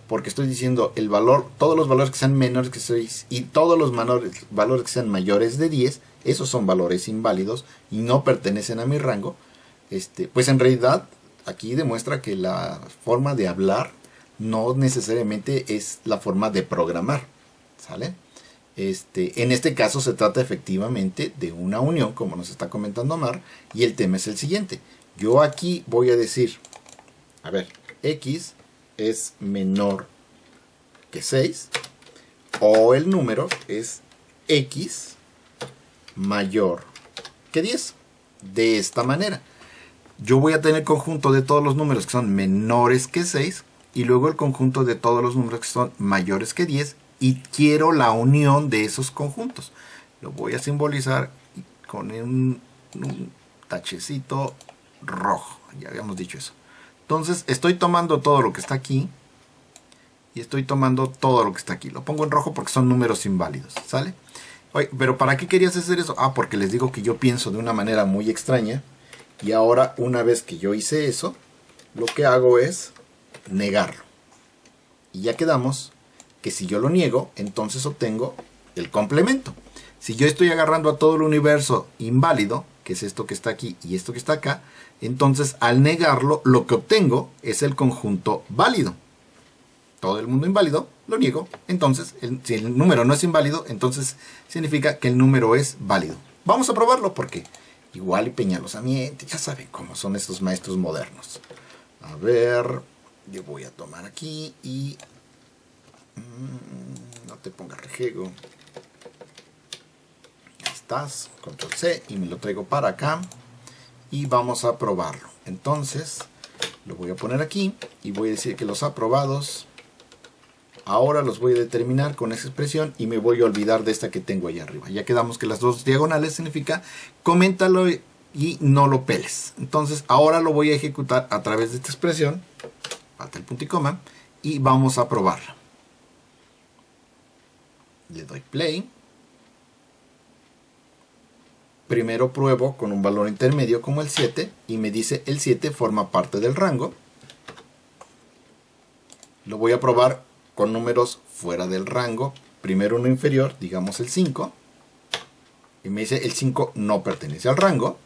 porque estoy diciendo el valor, todos los valores que sean menores que 6 y todos los valores que sean mayores de 10, esos son valores inválidos y no pertenecen a mi rango, pues en realidad aquí demuestra que la forma de hablar no necesariamente es la forma de programar, ¿sale? En este caso se trata efectivamente de una unión, como nos está comentando Omar, y el tema es el siguiente. Yo aquí voy a decir, a ver, X es menor que 6, o el número es X mayor que 10. De esta manera, yo voy a tener el conjunto de todos los números que son menores que 6, y luego el conjunto de todos los números que son mayores que 10, y quiero la unión de esos conjuntos. Lo voy a simbolizar con un tachecito rojo, ya habíamos dicho eso. Entonces estoy tomando todo lo que está aquí y estoy tomando todo lo que está aquí. Lo pongo en rojo porque son números inválidos, ¿sale? Oye, pero ¿para qué querías hacer eso? Ah, porque les digo que yo pienso de una manera muy extraña, y ahora una vez que yo hice eso, lo que hago es negarlo. Y ya quedamos que si yo lo niego, entonces obtengo el complemento. Si yo estoy agarrando a todo el universo inválido, que es esto que está aquí y esto que está acá, entonces al negarlo, lo que obtengo es el conjunto válido. Todo el mundo inválido, lo niego. Entonces, si el número no es inválido, entonces significa que el número es válido. Vamos a probarlo porque igual y peñalosamente, ya saben cómo son estos maestros modernos. A ver, yo voy a tomar aquí y... no te pongas rejego. Ahí estás, control C, y me lo traigo para acá. Y vamos a probarlo. Entonces, lo voy a poner aquí y voy a decir que los aprobados... ahora los voy a determinar con esa expresión y me voy a olvidar de esta que tengo ahí arriba. Ya quedamos que las dos diagonales significa coméntalo y no lo peles. Entonces ahora lo voy a ejecutar a través de esta expresión, falta el punto y coma, y vamos a probarla. Le doy play. Primero pruebo con un valor intermedio como el 7 y me dice el 7 forma parte del rango. Lo voy a probar con números fuera del rango. Primero uno inferior, digamos el 5. Y me dice el 5 no pertenece al rango.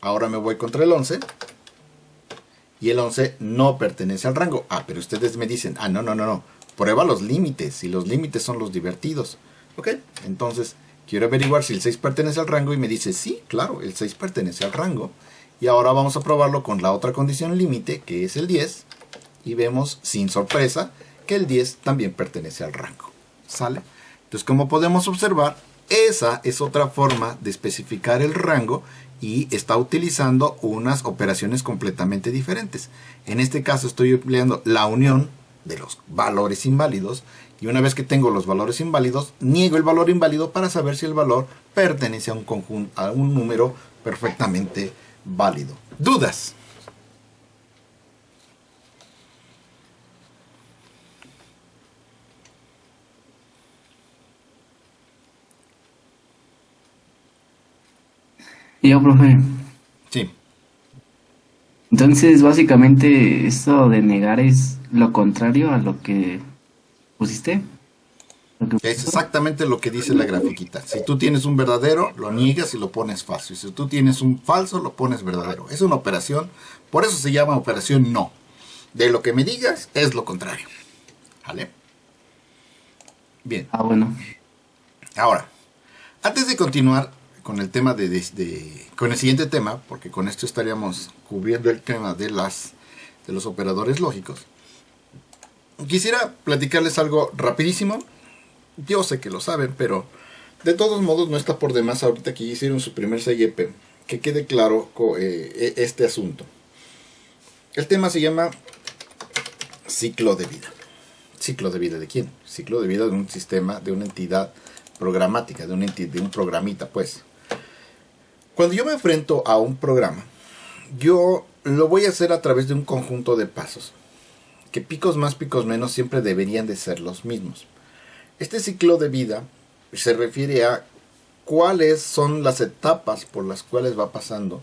Ahora me voy contra el 11. Y el 11 no pertenece al rango. Ah, pero ustedes me dicen, ah, no. Prueba los límites. Y los límites son los divertidos. Ok, entonces quiero averiguar si el 6 pertenece al rango. Y me dice, sí, claro, el 6 pertenece al rango. Y ahora vamos a probarlo con la otra condición límite, que es el 10. Y vemos, sin sorpresa, que el 10 también pertenece al rango. ¿Sale? Entonces, como podemos observar, esa es otra forma de especificar el rango y está utilizando unas operaciones completamente diferentes. En este caso estoy empleando la unión de los valores inválidos Y una vez que tengo los valores inválidos, niego el valor inválido para saber si el valor pertenece a un conjunto, a un número perfectamente válido. ¿Dudas?
Yo, profe.
Sí.
Entonces, básicamente, esto de negar es lo contrario a lo que pusiste. Lo que
Es
puso.
exactamente lo que dice la grafiquita. Si tú tienes un verdadero, lo niegas y lo pones falso. Y si tú tienes un falso, lo pones verdadero. Es una operación, por eso se llama operación no. De lo que me digas es lo contrario. ¿Vale? Bien.
Ah, bueno.
Ahora, antes de continuar con el tema con el siguiente tema, porque con esto estaríamos cubriendo el tema de los operadores lógicos, quisiera platicarles algo rapidísimo. Yo sé que lo saben, pero de todos modos no está por demás ahorita que hicieron su primer CYP, que quede claro este asunto. El tema se llama ciclo de vida. ¿Ciclo de vida de quién? Ciclo de vida de un sistema, de una entidad programática, de un programita, pues. Cuando yo me enfrento a un programa, yo lo voy a hacer a través de un conjunto de pasos, que picos más, picos menos siempre deberían de ser los mismos. Este ciclo de vida se refiere a cuáles son las etapas por las cuales va pasando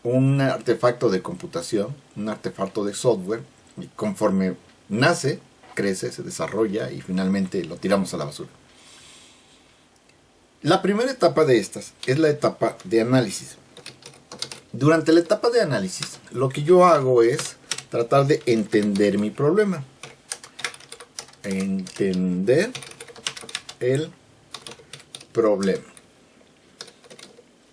un artefacto de computación, un artefacto de software, y conforme nace, crece, se desarrolla y finalmente lo tiramos a la basura. La primera etapa de estas es la etapa de análisis. Durante la etapa de análisis, lo que yo hago es tratar de entender mi problema. Entender el problema.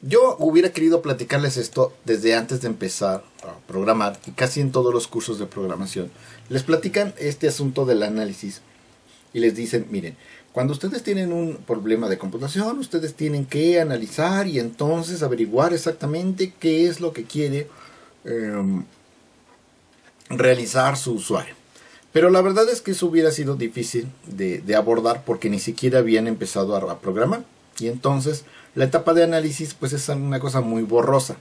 Yo hubiera querido platicarles esto desde antes de empezar a programar, y casi en todos los cursos de programación les platican este asunto del análisis y les dicen, miren, cuando ustedes tienen un problema de computación, ustedes tienen que analizar y entonces averiguar exactamente qué es lo que quiere realizar su usuario. Pero la verdad es que eso hubiera sido difícil de abordar porque ni siquiera habían empezado a programar. Y entonces la etapa de análisis pues es una cosa muy borrosa.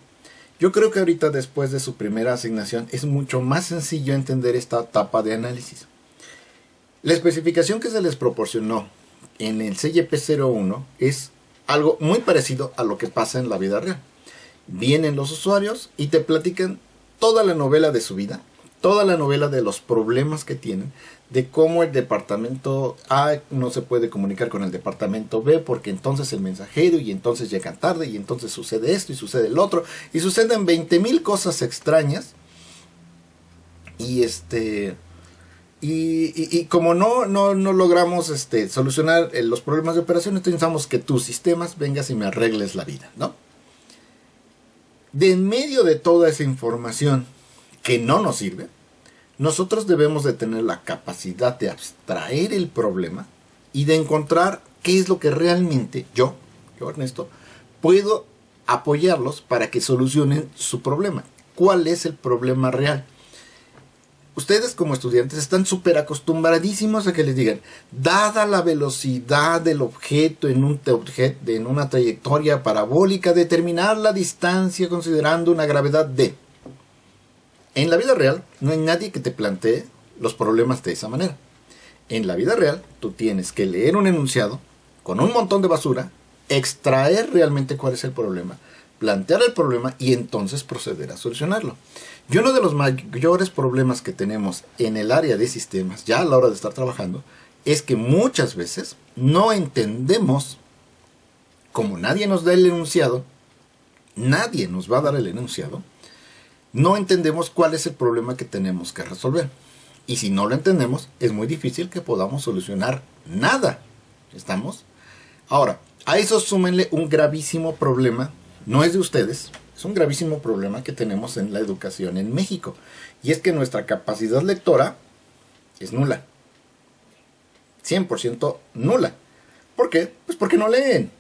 Yo creo que ahorita después de su primera asignación es mucho más sencillo entender esta etapa de análisis. La especificación que se les proporcionó en el CYP-01 es algo muy parecido a lo que pasa en la vida real. Vienen los usuarios y te platican toda la novela de su vida, toda la novela de los problemas que tienen, de cómo el departamento A no se puede comunicar con el departamento B porque entonces el mensajero y entonces llegan tarde y entonces sucede esto y sucede el otro y suceden 20,000 cosas extrañas y como no logramos solucionar los problemas de operación, entonces necesitamos que tus sistemas vengas y me arregles la vida, ¿no? De en medio de toda esa información que no nos sirve, nosotros debemos de tener la capacidad de abstraer el problema y de encontrar qué es lo que realmente yo Ernesto, puedo apoyarlos para que solucionen su problema. ¿Cuál es el problema real? Ustedes como estudiantes están súper acostumbradísimos a que les digan, dada la velocidad del objeto en una trayectoria parabólica, determinar la distancia considerando una gravedad d. En la vida real no hay nadie que te plantee los problemas de esa manera. En la vida real tú tienes que leer un enunciado con un montón de basura, extraer realmente cuál es el problema, plantear el problema y entonces proceder a solucionarlo. Y uno de los mayores problemas que tenemos en el área de sistemas, ya a la hora de estar trabajando, es que muchas veces no entendemos, como nadie nos da el enunciado, nadie nos va a dar el enunciado, no entendemos cuál es el problema que tenemos que resolver. Y si no lo entendemos, es muy difícil que podamos solucionar nada. ¿Estamos? Ahora, a eso súmenle un gravísimo problema, no es de ustedes, es un gravísimo problema que tenemos en la educación en México. Y es que nuestra capacidad lectora es nula. 100% nula. ¿Por qué? Pues porque no leen.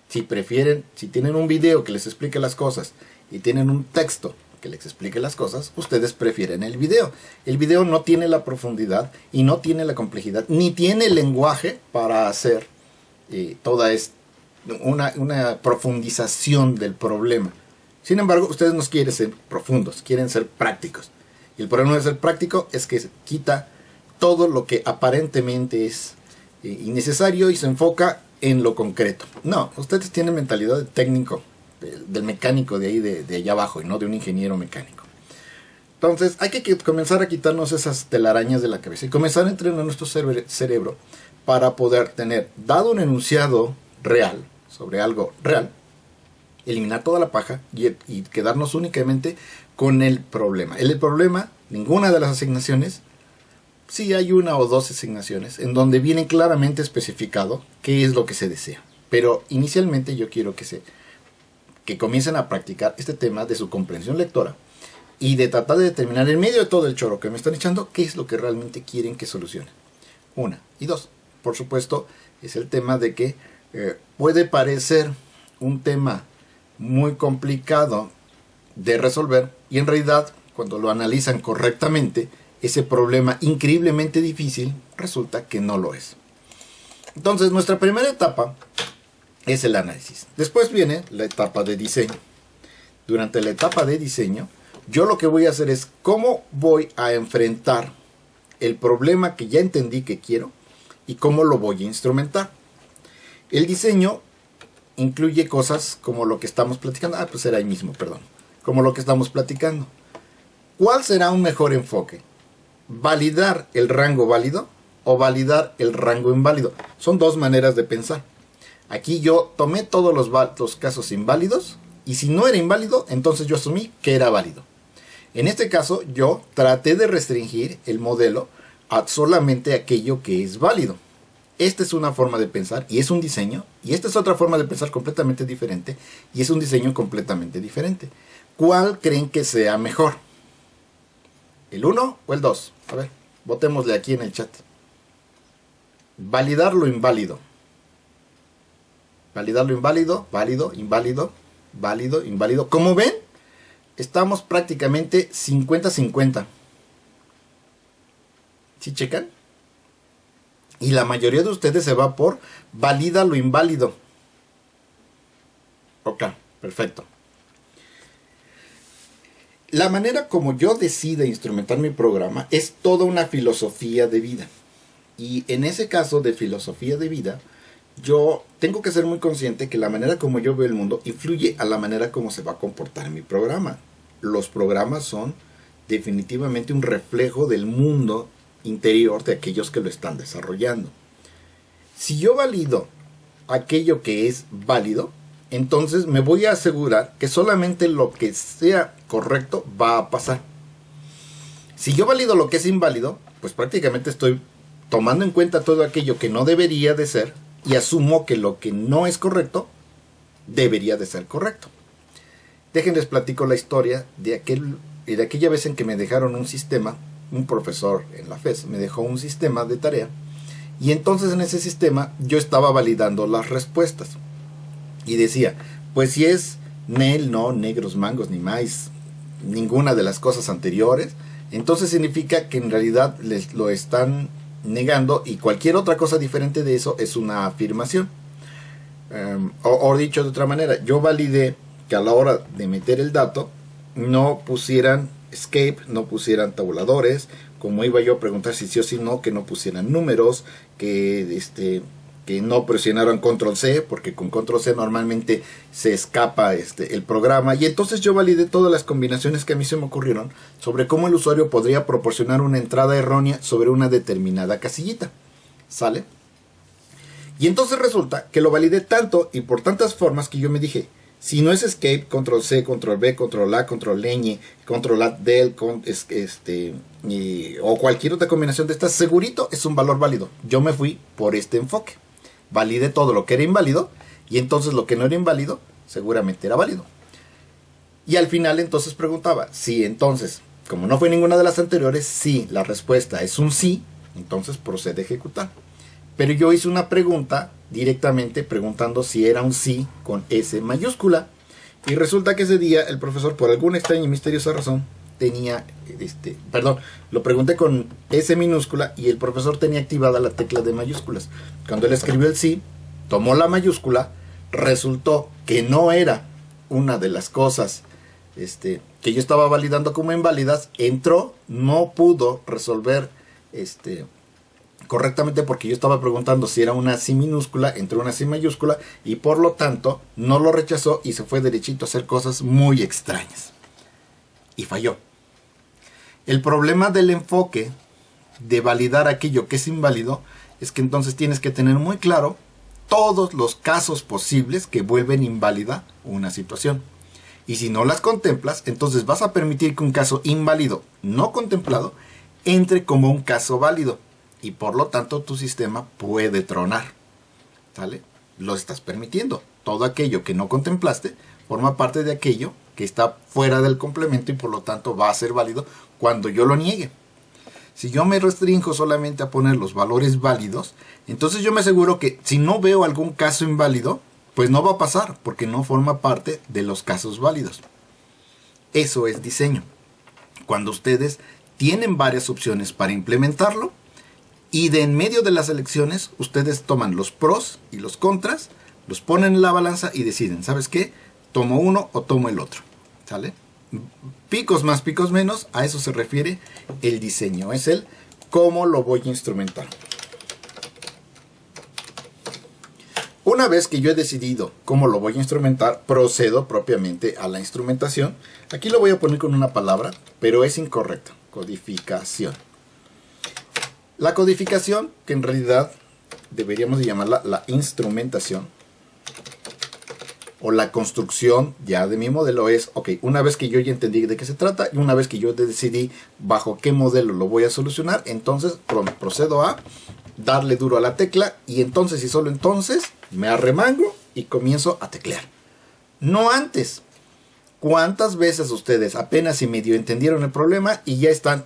Si prefieren, si tienen un video que les explique las cosas y tienen un texto que les explique las cosas, ustedes prefieren el video. El video no tiene la profundidad y no tiene la complejidad, ni tiene el lenguaje para hacer toda una profundización del problema. Sin embargo, ustedes no quieren ser profundos, quieren ser prácticos. Y el problema de ser práctico es que quita todo lo que aparentemente es innecesario y se enfoca en lo concreto. No, ustedes tienen mentalidad de técnico, del mecánico de ahí, de allá abajo, y no de un ingeniero mecánico. Entonces hay que comenzar a quitarnos esas telarañas de la cabeza y comenzar a entrenar nuestro cerebro para poder tener, dado un enunciado real, sobre algo real, eliminar toda la paja y quedarnos únicamente con el problema. El problema, ninguna de las asignaciones, sí hay una o dos asignaciones en donde viene claramente especificado qué es lo que se desea. Pero inicialmente yo quiero que comiencen a practicar este tema de su comprensión lectora y de tratar de determinar en medio de todo el choro que me están echando qué es lo que realmente quieren que solucione. Una. Y dos, por supuesto, es el tema de que puede parecer un tema muy complicado de resolver y en realidad cuando lo analizan correctamente ese problema increíblemente difícil resulta que no lo es. Entonces nuestra primera etapa es el análisis. Después viene la etapa de diseño. Durante la etapa de diseño yo lo que voy a hacer es cómo voy a enfrentar el problema que ya entendí que quiero y cómo lo voy a instrumentar. El diseño incluye cosas como lo que estamos platicando. Pues era ahí mismo, perdón. Como lo que estamos platicando. ¿Cuál será un mejor enfoque? ¿Validar el rango válido o validar el rango inválido? Son dos maneras de pensar. Aquí yo tomé todos los casos inválidos y si no era inválido, entonces yo asumí que era válido. En este caso yo traté de restringir el modelo a solamente aquello que es válido. Esta es una forma de pensar y es un diseño, y esta es otra forma de pensar completamente diferente y es un diseño completamente diferente. ¿Cuál creen que sea mejor? ¿El 1 o el 2? A ver, votémosle aquí en el chat. Validar lo inválido. Validar lo inválido, válido, inválido, válido, inválido. Como ven, estamos prácticamente 50-50. ¿Sí checan? Y la mayoría de ustedes se va por valida lo inválido. Ok, perfecto. La manera como yo decido instrumentar mi programa es toda una filosofía de vida. Y en ese caso de filosofía de vida, yo tengo que ser muy consciente que la manera como yo veo el mundo influye a la manera como se va a comportar mi programa. Los programas son definitivamente un reflejo del mundo interior de aquellos que lo están desarrollando. Si yo valido aquello que es válido, entonces me voy a asegurar que solamente lo que sea correcto va a pasar. Si yo valido lo que es inválido, pues prácticamente estoy tomando en cuenta todo aquello que no debería de ser y asumo que lo que no es correcto debería de ser correcto. Déjenles platico la historia de aquella vez en que me dejaron un sistema. Un profesor en la FES me dejó un sistema de tarea y entonces en ese sistema yo estaba validando las respuestas y decía, pues si es NEL, no, negros, mangos, ni maíz, ninguna de las cosas anteriores, entonces significa que en realidad les lo están negando y cualquier otra cosa diferente de eso es una afirmación. O dicho de otra manera, yo validé que a la hora de meter el dato no pusieran escape, no pusieran tabuladores, como iba yo a preguntar si sí o si no, que no pusieran números, que no presionaran control C, porque con control C normalmente se escapa el programa, y entonces yo validé todas las combinaciones que a mí se me ocurrieron sobre cómo el usuario podría proporcionar una entrada errónea sobre una determinada casillita. ¿Sale? Y entonces resulta que lo validé tanto y por tantas formas que yo me dije, si no es escape, control C, control B, control A, control ñ, control alt del, o cualquier otra combinación de estas, segurito es un valor válido. Yo me fui por este enfoque. Validé todo lo que era inválido y entonces lo que no era inválido seguramente era válido. Y al final entonces preguntaba, si entonces, como no fue ninguna de las anteriores, si la respuesta es un sí, entonces procede a ejecutar. Pero yo hice una pregunta directamente preguntando si era un sí con S mayúscula. Y resulta que ese día el profesor, por alguna extraña y misteriosa razón, tenía, perdón, lo pregunté con S minúscula y el profesor tenía activada la tecla de mayúsculas. Cuando él escribió el sí, tomó la mayúscula, resultó que no era una de las cosas que yo estaba validando como inválidas, entró, no pudo resolver correctamente porque yo estaba preguntando si era una C minúscula, entró una C mayúscula y por lo tanto no lo rechazó y se fue derechito a hacer cosas muy extrañas. Y falló. El problema del enfoque de validar aquello que es inválido es que entonces tienes que tener muy claro todos los casos posibles que vuelven inválida una situación. Y si no las contemplas, entonces vas a permitir que un caso inválido no contemplado entre como un caso válido. Y por lo tanto tu sistema puede tronar. ¿Sale? Lo estás permitiendo. Todo aquello que no contemplaste forma parte de aquello que está fuera del complemento y por lo tanto va a ser válido cuando yo lo niegue. Si yo me restringo solamente a poner los valores válidos, entonces yo me aseguro que si no veo algún caso inválido, pues no va a pasar porque no forma parte de los casos válidos. Eso es diseño. Cuando ustedes tienen varias opciones para implementarlo y de en medio de las elecciones ustedes toman los pros y los contras, los ponen en la balanza y deciden, ¿sabes qué? ¿Tomo uno o tomo el otro? ¿Sale? Picos más, picos menos, a eso se refiere el diseño. Es el cómo lo voy a instrumentar. Una vez que yo he decidido cómo lo voy a instrumentar, procedo propiamente a la instrumentación. Aquí lo voy a poner con una palabra, pero es incorrecto. Codificación. La codificación, que en realidad deberíamos de llamarla la instrumentación, o la construcción ya de mi modelo es, ok, una vez que yo ya entendí de qué se trata y una vez que yo decidí bajo qué modelo lo voy a solucionar, entonces procedo a darle duro a la tecla y entonces y solo entonces me arremango y comienzo a teclear. No antes. ¿Cuántas veces ustedes apenas y medio entendieron el problema y ya están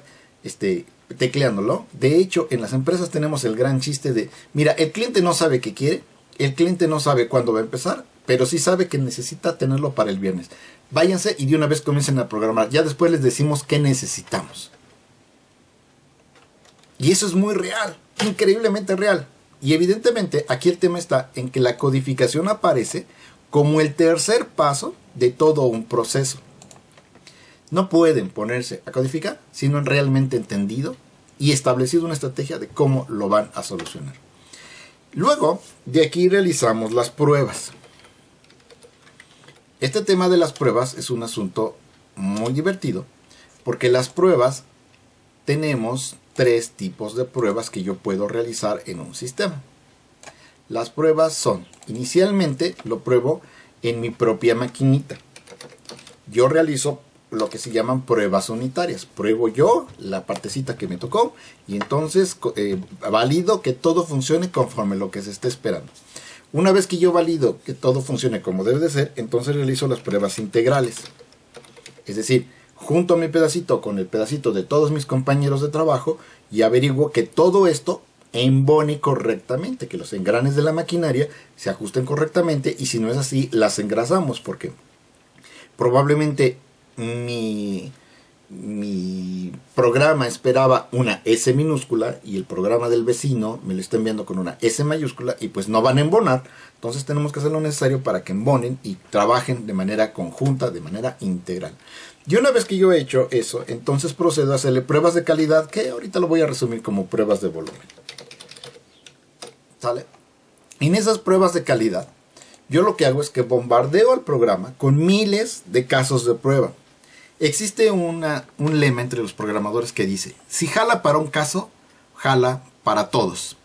tecleándolo? De hecho, en las empresas tenemos el gran chiste de, mira, el cliente no sabe qué quiere, el cliente no sabe cuándo va a empezar, pero sí sabe que necesita tenerlo para el viernes. Váyanse y de una vez comiencen a programar. Ya después les decimos qué necesitamos. Y eso es muy real, increíblemente real. Y evidentemente aquí el tema está en que la codificación aparece como el tercer paso de todo un proceso. No pueden ponerse a codificar si no han realmente entendido y establecido una estrategia de cómo lo van a solucionar. Luego, de aquí realizamos las pruebas. Este tema de las pruebas es un asunto muy divertido porque las pruebas tenemos tres tipos de pruebas que yo puedo realizar en un sistema. Las pruebas son, inicialmente lo pruebo en mi propia maquinita. Yo realizo lo que se llaman pruebas unitarias. Pruebo yo la partecita que me tocó y entonces valido que todo funcione conforme lo que se esté esperando. Una vez que yo valido que todo funcione como debe de ser, entonces realizo las pruebas integrales. Es decir, junto mi pedacito con el pedacito de todos mis compañeros de trabajo y averiguo que todo esto embone correctamente, que los engranes de la maquinaria se ajusten correctamente y si no es así, las engrasamos porque probablemente mi programa esperaba una S minúscula y el programa del vecino me lo está enviando con una S mayúscula y pues no van a embonar. Entonces tenemos que hacer lo necesario para que embonen y trabajen de manera conjunta, de manera integral. Y una vez que yo he hecho eso, entonces procedo a hacerle pruebas de calidad, que ahorita lo voy a resumir como pruebas de volumen. ¿Sale? En esas pruebas de calidad, yo lo que hago es que bombardeo al programa con miles de casos de prueba. Existe un lema entre los programadores que dice, si jala para un caso, jala para todos.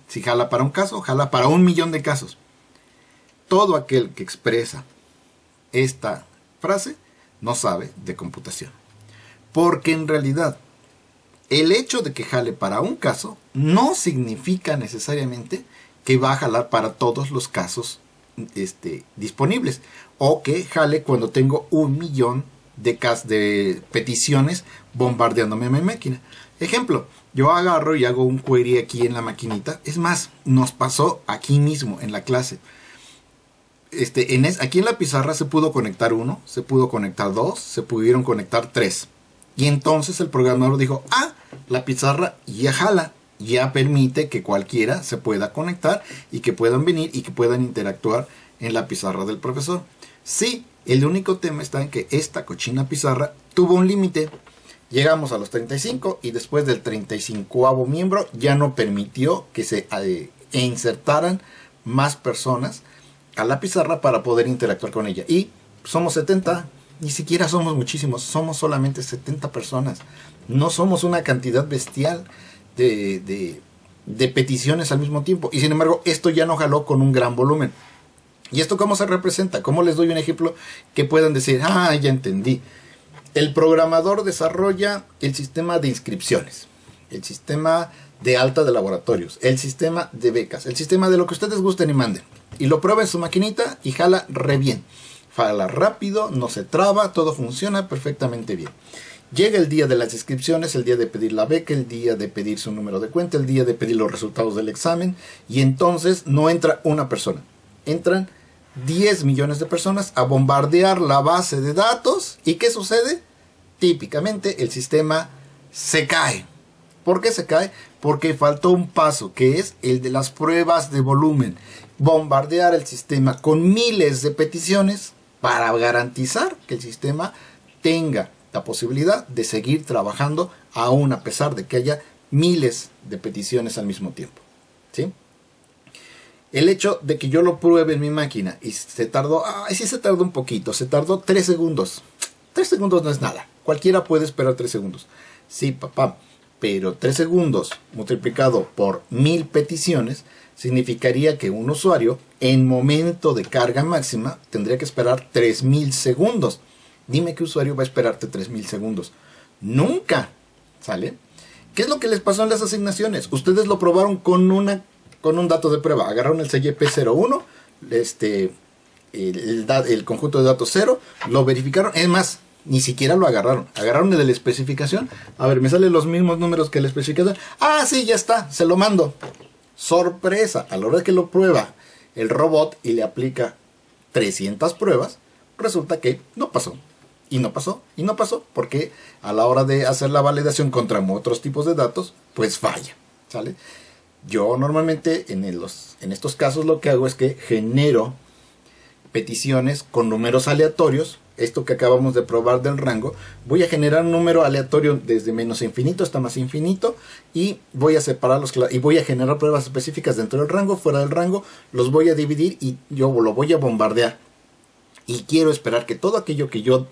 Si jala para un caso, jala para 1.000.000 de casos. Todo aquel que expresa esta frase no sabe de computación. Porque en realidad, el hecho de que jale para un caso no significa necesariamente que va a jalar para todos los casos disponibles. O que jale cuando tengo 1.000.000 de peticiones bombardeándome a mi máquina. Ejemplo, yo agarro y hago un query aquí en la maquinita. Es más, nos pasó aquí mismo en la clase. aquí en la pizarra se pudo conectar uno, se pudo conectar dos, se pudieron conectar tres. Y entonces el programador dijo, la pizarra ya jala, ya permite que cualquiera se pueda conectar y que puedan venir y que puedan interactuar en la pizarra del profesor. Sí, el único tema está en que esta cochina pizarra tuvo un límite. Llegamos a los 35 y después del 35º miembro ya no permitió que se insertaran más personas a la pizarra para poder interactuar con ella. Y somos 70, ni siquiera somos muchísimos, somos solamente 70 personas. No somos una cantidad bestial de peticiones al mismo tiempo. Y sin embargo, esto ya no jaló con un gran volumen. ¿Y esto cómo se representa? ¿Cómo les doy un ejemplo que puedan decir, ya entendí? El programador desarrolla el sistema de inscripciones, el sistema de alta de laboratorios, el sistema de becas, el sistema de lo que ustedes gusten y manden. Y lo prueba en su maquinita y jala re bien. Jala rápido, no se traba, todo funciona perfectamente bien. Llega el día de las inscripciones, el día de pedir la beca, el día de pedir su número de cuenta, el día de pedir los resultados del examen. Y entonces no entra una persona, entran 10 millones de personas a bombardear la base de datos. ¿Y qué sucede? Típicamente el sistema se cae. ¿Por qué se cae? Porque faltó un paso, que es el de las pruebas de volumen. Bombardear el sistema con miles de peticiones para garantizar que el sistema tenga la posibilidad de seguir trabajando aún a pesar de que haya miles de peticiones al mismo tiempo. ¿Sí? El hecho de que yo lo pruebe en mi máquina y se tardó, sí se tardó un poquito, se tardó 3 segundos. 3 segundos no es nada, cualquiera puede esperar 3 segundos. Sí, papá, pero 3 segundos multiplicado por 1000 peticiones significaría que un usuario en momento de carga máxima tendría que esperar 3000 segundos. Dime qué usuario va a esperarte 3000 segundos. Nunca, ¿sale? ¿Qué es lo que les pasó en las asignaciones? Ustedes lo probaron con un dato de prueba. Agarraron el CYP01, el conjunto de datos 0, lo verificaron. Es más, ni siquiera lo agarraron. Agarraron el de la especificación. A ver, me salen los mismos números que la especificación. Sí, ya está, se lo mando. Sorpresa, a la hora que lo prueba el robot y le aplica 300 pruebas, resulta que no pasó. Y no pasó, y no pasó, porque a la hora de hacer la validación contra otros tipos de datos, pues falla, ¿sale? Yo normalmente en estos casos lo que hago es que genero peticiones con números aleatorios. Esto que acabamos de probar del rango, voy a generar un número aleatorio desde menos infinito hasta más infinito y voy a separarlos y voy a generar pruebas específicas dentro del rango, fuera del rango, los voy a dividir y yo lo voy a bombardear. Y quiero esperar que todo aquello que yo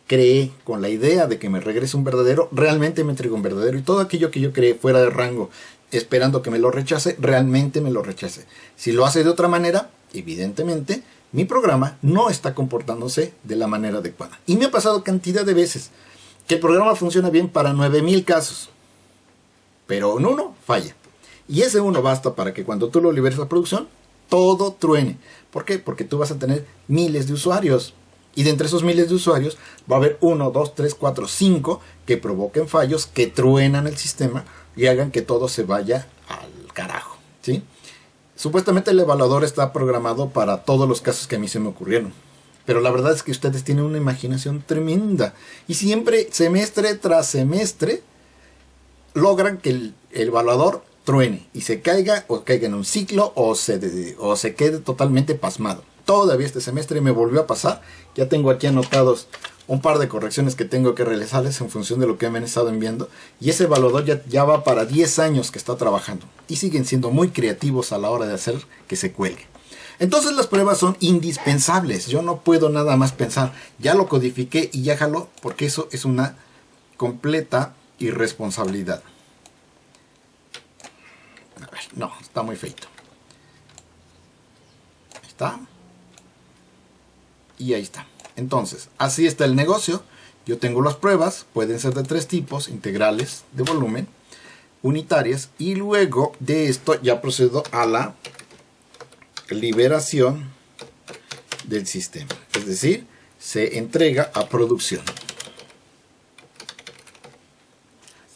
creé con la idea de que me regrese un verdadero, realmente me entregue un verdadero, y todo aquello que yo creé fuera del rango, esperando que me lo rechace, realmente me lo rechace. Si lo hace de otra manera, evidentemente, mi programa no está comportándose de la manera adecuada. Y me ha pasado cantidad de veces que el programa funciona bien para 9000 casos, pero en uno falla. Y ese uno basta para que cuando tú lo liberes a producción, todo truene. ¿Por qué? Porque tú vas a tener miles de usuarios. Y de entre esos miles de usuarios va a haber 1, 2, 3, 4, 5 que provoquen fallos, que truenan el sistema y hagan que todo se vaya al carajo, ¿sí? Supuestamente el evaluador está programado para todos los casos que a mí se me ocurrieron. Pero la verdad es que ustedes tienen una imaginación tremenda. Y siempre, semestre tras semestre, logran que el evaluador truene y se caiga o caiga en un ciclo o se quede totalmente pasmado. Todavía este semestre me volvió a pasar. Ya tengo aquí anotados un par de correcciones que tengo que realizarles en función de lo que me han estado enviando. Y ese evaluador ya va para 10 años que está trabajando. Y siguen siendo muy creativos a la hora de hacer que se cuelgue. Entonces las pruebas son indispensables. Yo no puedo nada más pensar, ya lo codifiqué y ya jaló, porque eso es una completa irresponsabilidad. A ver, no, está muy feito. Ahí está. Y ahí está. Entonces, así está el negocio. Yo tengo las pruebas, pueden ser de 3 tipos, integrales de volumen, unitarias, y luego de esto ya procedo a la liberación del sistema. Es decir, se entrega a producción.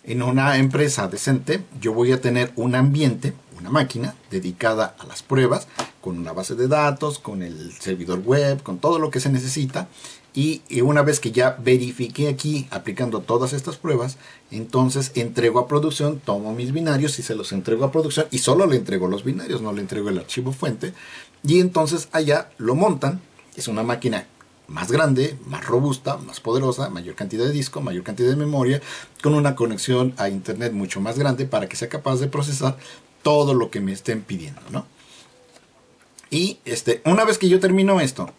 En una empresa decente, yo voy a tener un ambiente, una máquina dedicada a las pruebas, con una base de datos, con el servidor web, con todo lo que se necesita. Y una vez que ya verifiqué aquí aplicando todas estas pruebas, entonces entrego a producción, tomo mis binarios y se los entrego a producción, y solo le entrego los binarios, no le entrego el archivo fuente. Y entonces allá lo montan. Es una máquina más grande, más robusta, más poderosa, mayor cantidad de disco, mayor cantidad de memoria, con una conexión a internet mucho más grande para que sea capaz de procesar todo lo que me estén pidiendo, ¿no? Y una vez que yo termino esto,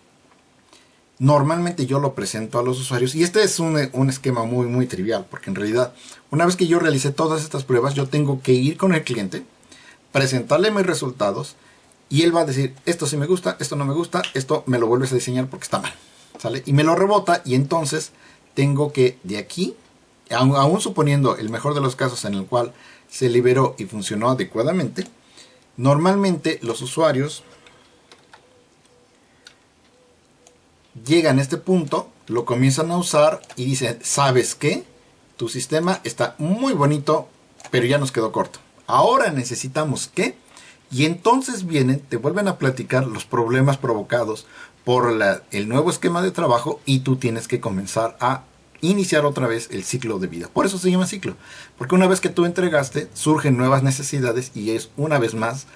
normalmente yo lo presento a los usuarios, y este es un esquema muy trivial, porque en realidad una vez que yo realicé todas estas pruebas, yo tengo que ir con el cliente, presentarle mis resultados, y él va a decir, esto sí me gusta, esto no me gusta, esto me lo vuelves a diseñar porque está mal, ¿sale? Y me lo rebota, y entonces tengo que de aquí, aún suponiendo el mejor de los casos en el cual se liberó y funcionó adecuadamente, normalmente los usuarios llegan a este punto, lo comienzan a usar y dicen, ¿sabes qué? Tu sistema está muy bonito, pero ya nos quedó corto. Ahora necesitamos ¿qué? Y entonces vienen, te vuelven a platicar los problemas provocados por el nuevo esquema de trabajo, y tú tienes que comenzar a iniciar otra vez el ciclo de vida. Por eso se llama ciclo, porque una vez que tú entregaste, surgen nuevas necesidades, y es una vez más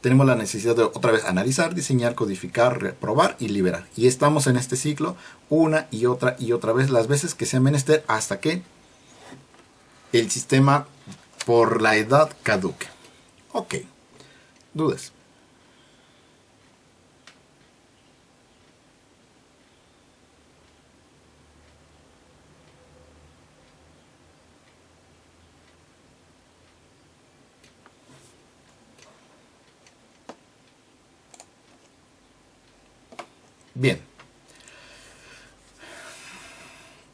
tenemos la necesidad de otra vez analizar, diseñar, codificar, reprobar y liberar. Y estamos en este ciclo una y otra vez, las veces que sea menester, hasta que el sistema por la edad caduque. Ok. ¿Dudas? Bien.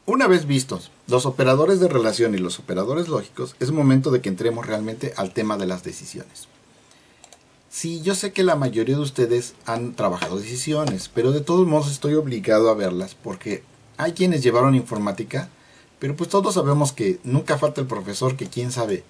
Una vez vistos los operadores de relación y los operadores lógicos, es momento de que entremos realmente al tema de las decisiones. Sí, yo sé que la mayoría de ustedes han trabajado decisiones, pero de todos modos estoy obligado a verlas, porque hay quienes llevaron informática, pero pues todos sabemos que nunca falta el profesor que quién sabe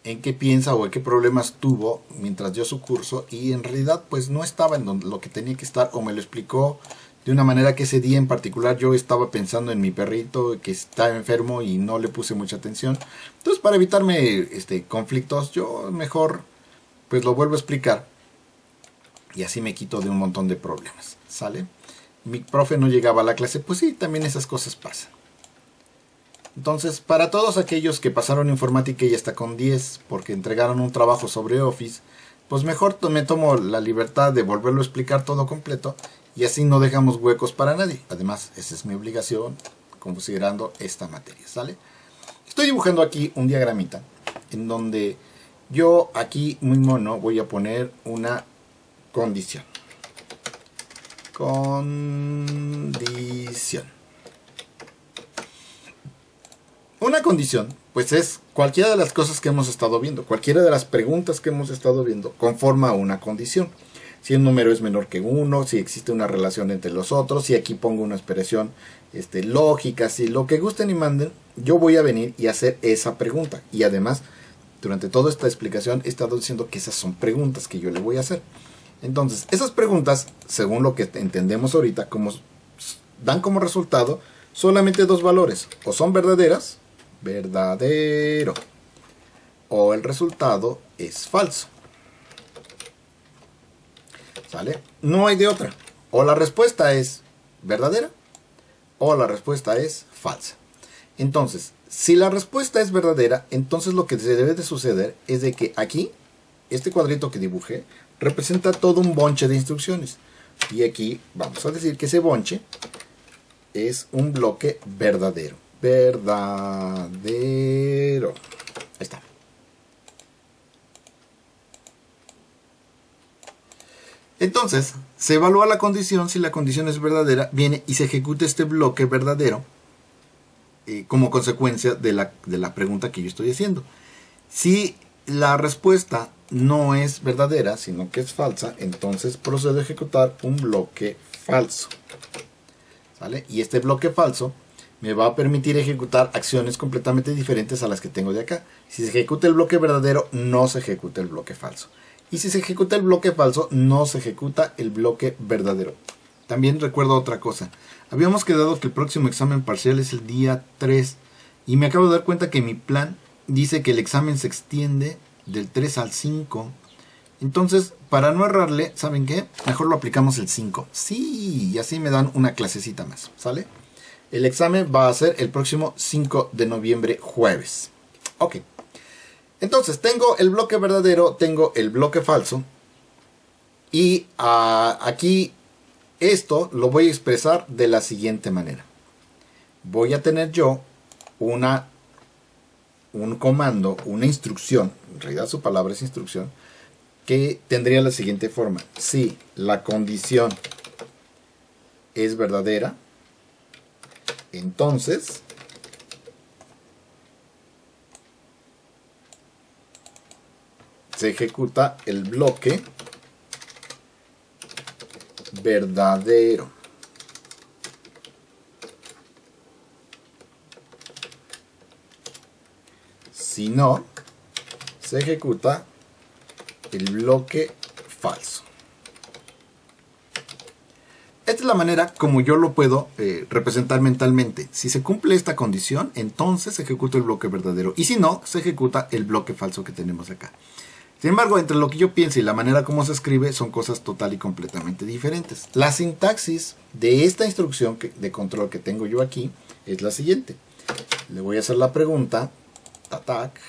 en qué piensa o en qué problemas tuvo mientras dio su curso, y en realidad pues no estaba en lo que tenía que estar, o me lo explicó de una manera que ese día en particular yo estaba pensando en mi perrito que está enfermo y no le puse mucha atención. Entonces, para evitarme conflictos, yo mejor pues lo vuelvo a explicar, y así me quito de un montón de problemas, ¿sale? Mi profe no llegaba a la clase, pues sí, también esas cosas pasan. Entonces, para todos aquellos que pasaron informática y hasta con 10 porque entregaron un trabajo sobre Office, pues mejor me tomo la libertad de volverlo a explicar todo completo, y así no dejamos huecos para nadie. Además, esa es mi obligación considerando esta materia, ¿sale? Estoy dibujando aquí un diagramita en donde yo aquí muy mono voy a poner una condición. Una condición, pues es cualquiera de las cosas que hemos estado viendo, cualquiera de las preguntas que hemos estado viendo conforma una condición. Si el número es menor que 1, si existe una relación entre los otros, si aquí pongo una expresión lógica, si lo que gusten y manden, yo voy a venir y hacer esa pregunta. Y además, durante toda esta explicación he estado diciendo que esas son preguntas que yo le voy a hacer. Entonces, esas preguntas, según lo que entendemos ahorita, dan como resultado solamente dos valores. O son verdaderas, verdadero, o el resultado es falso. ¿Sale? No hay de otra. O la respuesta es verdadera o la respuesta es falsa. Entonces, si la respuesta es verdadera, entonces lo que se debe de suceder es de que aquí, este cuadrito que dibujé, representa todo un bonche de instrucciones. Y aquí vamos a decir que ese bonche es un bloque verdadero. Verdadero. Ahí está. Entonces, se evalúa la condición. Si la condición es verdadera, viene y se ejecuta este bloque verdadero como consecuencia de la pregunta que yo estoy haciendo. Si la respuesta no es verdadera, sino que es falsa, entonces procedo a ejecutar un bloque falso. ¿Sale? Y este bloque falso me va a permitir ejecutar acciones completamente diferentes a las que tengo de acá. Si se ejecuta el bloque verdadero, no se ejecuta el bloque falso. Y si se ejecuta el bloque falso, no se ejecuta el bloque verdadero. También recuerdo otra cosa. Habíamos quedado que el próximo examen parcial es el día 3. Y me acabo de dar cuenta que mi plan dice que el examen se extiende del 3 al 5. Entonces, para no errarle, ¿saben qué? Mejor lo aplicamos el 5. Sí, y así me dan una clasecita más, ¿sale? El examen va a ser el próximo 5 de noviembre, jueves. Ok. Entonces, tengo el bloque verdadero, tengo el bloque falso. Y aquí esto lo voy a expresar de la siguiente manera. Voy a tener yo un comando, una instrucción, en realidad su palabra es instrucción, que tendría la siguiente forma. Si la condición es verdadera, entonces se ejecuta el bloque verdadero. Si no, se ejecuta el bloque falso. Esta es la manera como yo lo puedo representar mentalmente. Si se cumple esta condición, entonces se ejecuta el bloque verdadero. Y si no, se ejecuta el bloque falso que tenemos acá. Sin embargo, entre lo que yo pienso y la manera como se escribe son cosas total y completamente diferentes. La sintaxis de esta instrucción de control que tengo yo aquí es la siguiente. Le voy a hacer la pregunta, attack,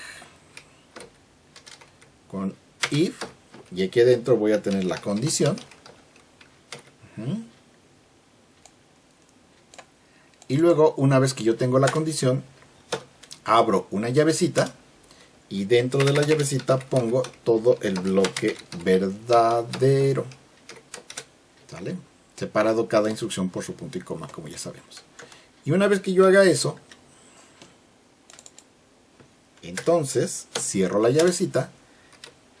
con if, y aquí adentro voy a tener la condición. Y luego, una vez que yo tengo la condición, abro una llavecita y dentro de la llavecita pongo todo el bloque verdadero. ¿Sale? Separado cada instrucción por su punto y coma, como ya sabemos. Y una vez que yo haga eso, entonces cierro la llavecita,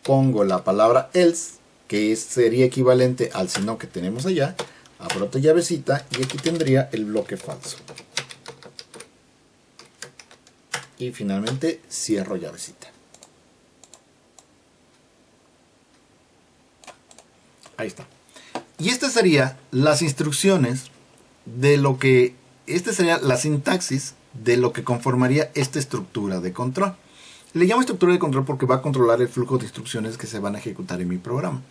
pongo la palabra else, que sería equivalente al si no que tenemos allá, abro otra llavecita y aquí tendría el bloque falso. Y finalmente cierro llavecita. Ahí está. Y estas serían las instrucciones de lo que, esta sería la sintaxis de lo que conformaría esta estructura de control. Le llamo estructura de control porque va a controlar el flujo de instrucciones que se van a ejecutar en mi programa.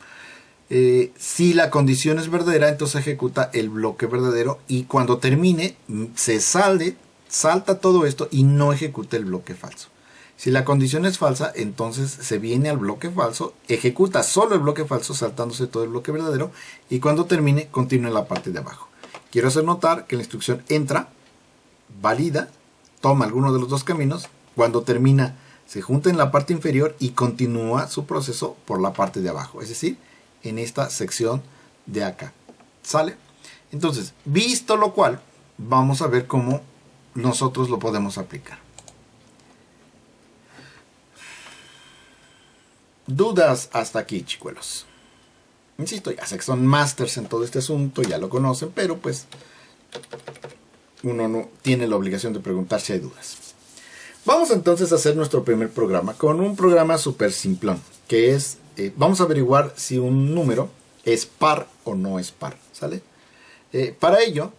Si la condición es verdadera, entonces ejecuta el bloque verdadero y cuando termine se salta todo esto y no ejecuta el bloque falso. Si la condición es falsa, entonces se viene al bloque falso, ejecuta solo el bloque falso saltándose todo el bloque verdadero y cuando termine continúa en la parte de abajo. Quiero hacer notar que la instrucción entra, valida, toma alguno de los dos caminos, cuando termina se junta en la parte inferior y continúa su proceso por la parte de abajo, es decir, en esta sección de acá. ¿Sale? Entonces, visto lo cual, vamos a ver cómo nosotros lo podemos aplicar. Dudas hasta aquí, chicuelos. Insisto, ya sé que son masters en todo este asunto, ya lo conocen, pero pues uno no tiene la obligación de preguntar si hay dudas. Vamos entonces a hacer nuestro primer programa con un programa súper simplón, que es, vamos a averiguar si un número es par o no es par, ¿sale? Para ello,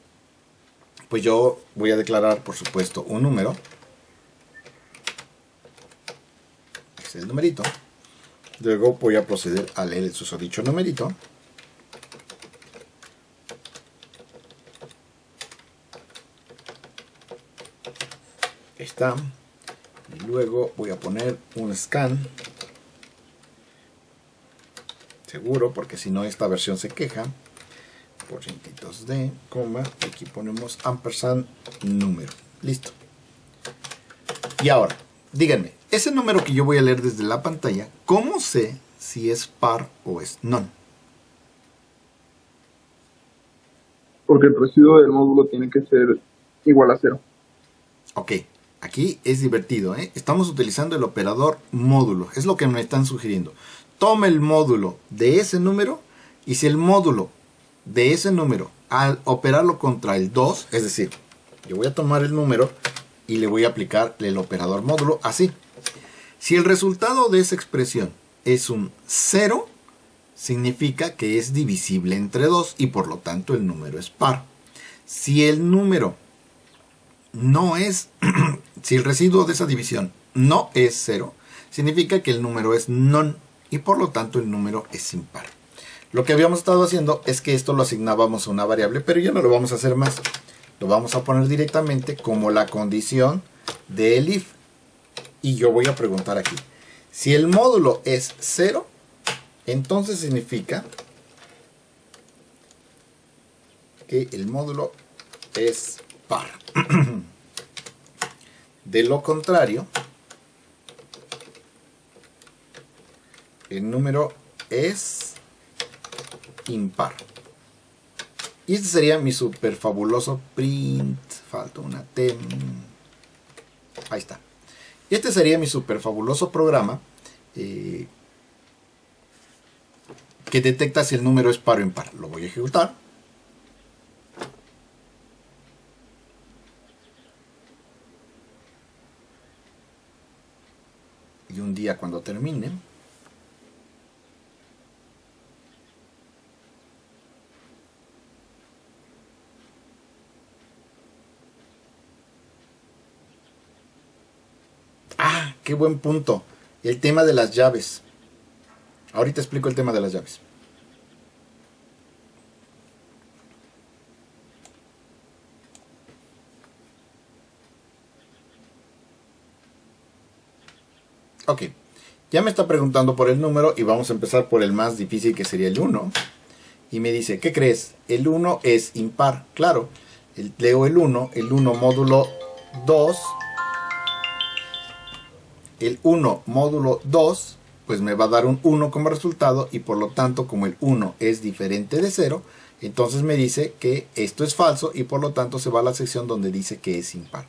pues yo voy a declarar, por supuesto, un número. Ese es el numerito. Luego voy a proceder a leer el susodicho numerito. Ahí está. Y luego voy a poner un scan. Seguro, porque si no esta versión se queja. Porcentitos de, coma, y aquí ponemos ampersand número. Listo. Y ahora, díganme, ese número que yo voy a leer desde la pantalla, ¿cómo sé si es par o es non?
Porque el residuo del módulo tiene que ser igual a 0.
Ok, aquí es divertido, ¿eh? Estamos utilizando el operador módulo, es lo que me están sugiriendo. Toma el módulo de ese número y si el módulo de ese número al operarlo contra el 2, es decir, yo voy a tomar el número y le voy a aplicar el operador módulo así. Si el resultado de esa expresión es un 0, significa que es divisible entre 2 y por lo tanto el número es par. Si el número no es, si el residuo de esa división no es 0, significa que el número es non y por lo tanto el número es impar. Lo que habíamos estado haciendo es que esto lo asignábamos a una variable, pero ya no lo vamos a hacer más. Lo vamos a poner directamente como la condición del if. Y yo voy a preguntar aquí, si el módulo es 0, entonces significa que el módulo es par. De lo contrario, el número es impar. Y este sería mi super fabuloso print. Falta una T. Ahí está. Y este sería mi super fabuloso programa que detecta si el número es par o impar. Lo voy a ejecutar. Y un día cuando termine, ¡ah! ¡Qué buen punto! El tema de las llaves. Ahorita explico el tema de las llaves. Ok, ya me está preguntando por el número y vamos a empezar por el más difícil, que sería el 1. Y me dice, ¿qué crees? El 1 es impar. Claro, leo el 1 módulo 2. El 1 módulo 2, pues me va a dar un 1 como resultado, y por lo tanto, como el 1 es diferente de 0, entonces me dice que esto es falso y por lo tanto se va a la sección donde dice que es impar.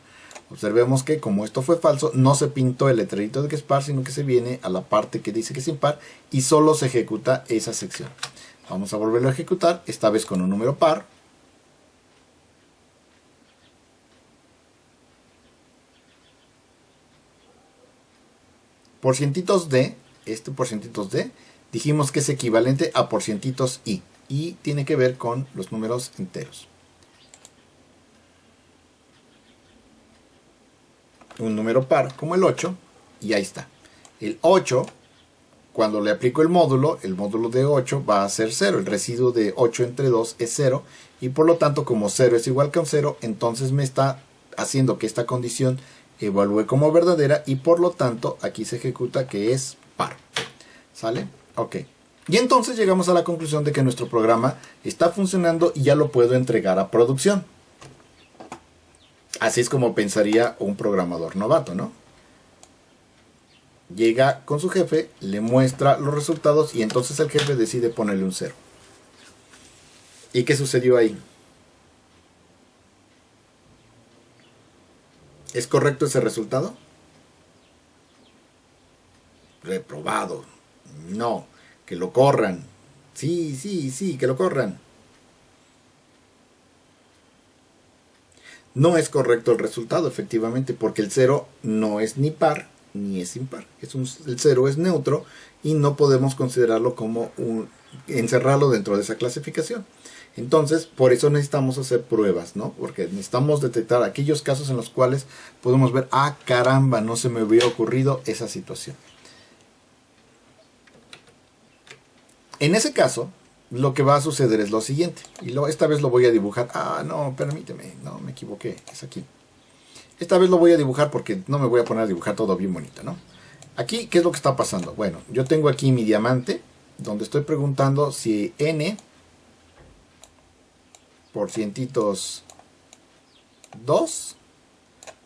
Observemos que como esto fue falso, no se pintó el letrerito de que es par, sino que se viene a la parte que dice que es impar y solo se ejecuta esa sección. Vamos a volverlo a ejecutar, esta vez con un número par. Porcientitos de, este porcientitos de, dijimos que es equivalente a porcientitos i. Y tiene que ver con los números enteros. Un número par como el 8, y ahí está. El 8, cuando le aplico el módulo de 8 va a ser 0. El residuo de 8 entre 2 es 0. Y por lo tanto, como 0 es igual que un 0, entonces me está haciendo que esta condición evalúe como verdadera. Y por lo tanto, aquí se ejecuta que es par. ¿Sale? Ok. Y entonces llegamos a la conclusión de que nuestro programa está funcionando y ya lo puedo entregar a producción. Así es como pensaría un programador novato, ¿no? Llega con su jefe, le muestra los resultados y entonces el jefe decide ponerle un 0. ¿Y qué sucedió ahí? ¿Es correcto ese resultado? Reprobado. No. Que lo corran. Sí, sí, sí, que lo corran. No es correcto el resultado, efectivamente, porque el 0 no es ni par ni es impar. El 0 es neutro y no podemos considerarlo como encerrarlo dentro de esa clasificación. Entonces, por eso necesitamos hacer pruebas, ¿no? Porque necesitamos detectar aquellos casos en los cuales podemos ver, ah, caramba, no se me hubiera ocurrido esa situación. En ese caso, lo que va a suceder es lo siguiente. Y esta vez lo voy a dibujar. Ah, no, permíteme. No, me equivoqué. Es aquí. Esta vez lo voy a dibujar porque no me voy a poner a dibujar todo bien bonito, ¿no? Aquí, ¿qué es lo que está pasando? Bueno, yo tengo aquí mi diamante, donde estoy preguntando si n porcientitos 2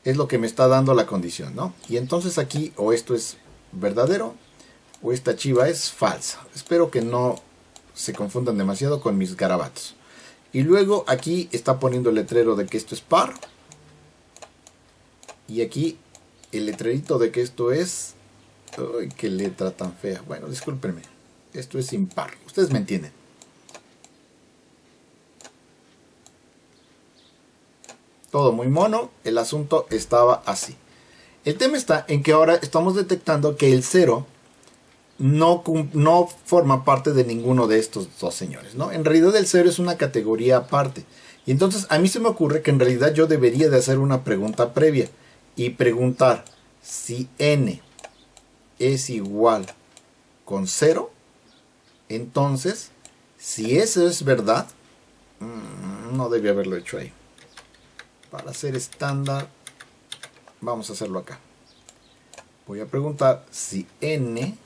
es lo que me está dando la condición, ¿no? Y entonces aquí, o esto es verdadero, o esta chiva es falsa. Espero que no se confundan demasiado con mis garabatos. Y luego aquí está poniendo el letrero de que esto es par. Y aquí el letrerito de que esto es... ¡Uy, qué letra tan fea! Bueno, discúlpenme. Esto es impar. Ustedes me entienden. Todo muy mono. El asunto estaba así. El tema está en que ahora estamos detectando que el 0 no forma parte de ninguno de estos dos señores, ¿no? En realidad el 0 es una categoría aparte. Y entonces a mí se me ocurre que en realidad yo debería de hacer una pregunta previa y preguntar si n es igual con 0. Entonces, si eso es verdad, no debía haberlo hecho ahí. Para hacer estándar, vamos a hacerlo acá. Voy a preguntar si n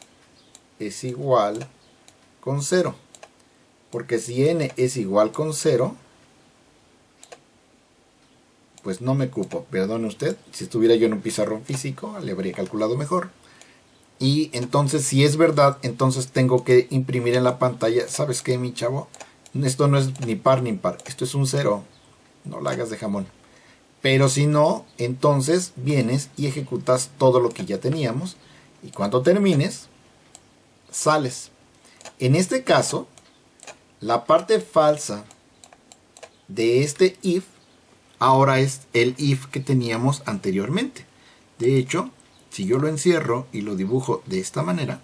es igual con 0. Porque si n es igual con 0, pues no me cupo. Perdone usted, si estuviera yo en un pizarrón físico, le habría calculado mejor. Y entonces, si es verdad, entonces tengo que imprimir en la pantalla. ¿Sabes qué, mi chavo? Esto no es ni par ni impar. Esto es un 0. No la hagas de jamón. Pero si no, entonces vienes y ejecutas todo lo que ya teníamos. Y cuando termines, sales. En este caso, la parte falsa de este if ahora es el if que teníamos anteriormente. De hecho, si yo lo encierro y lo dibujo de esta manera,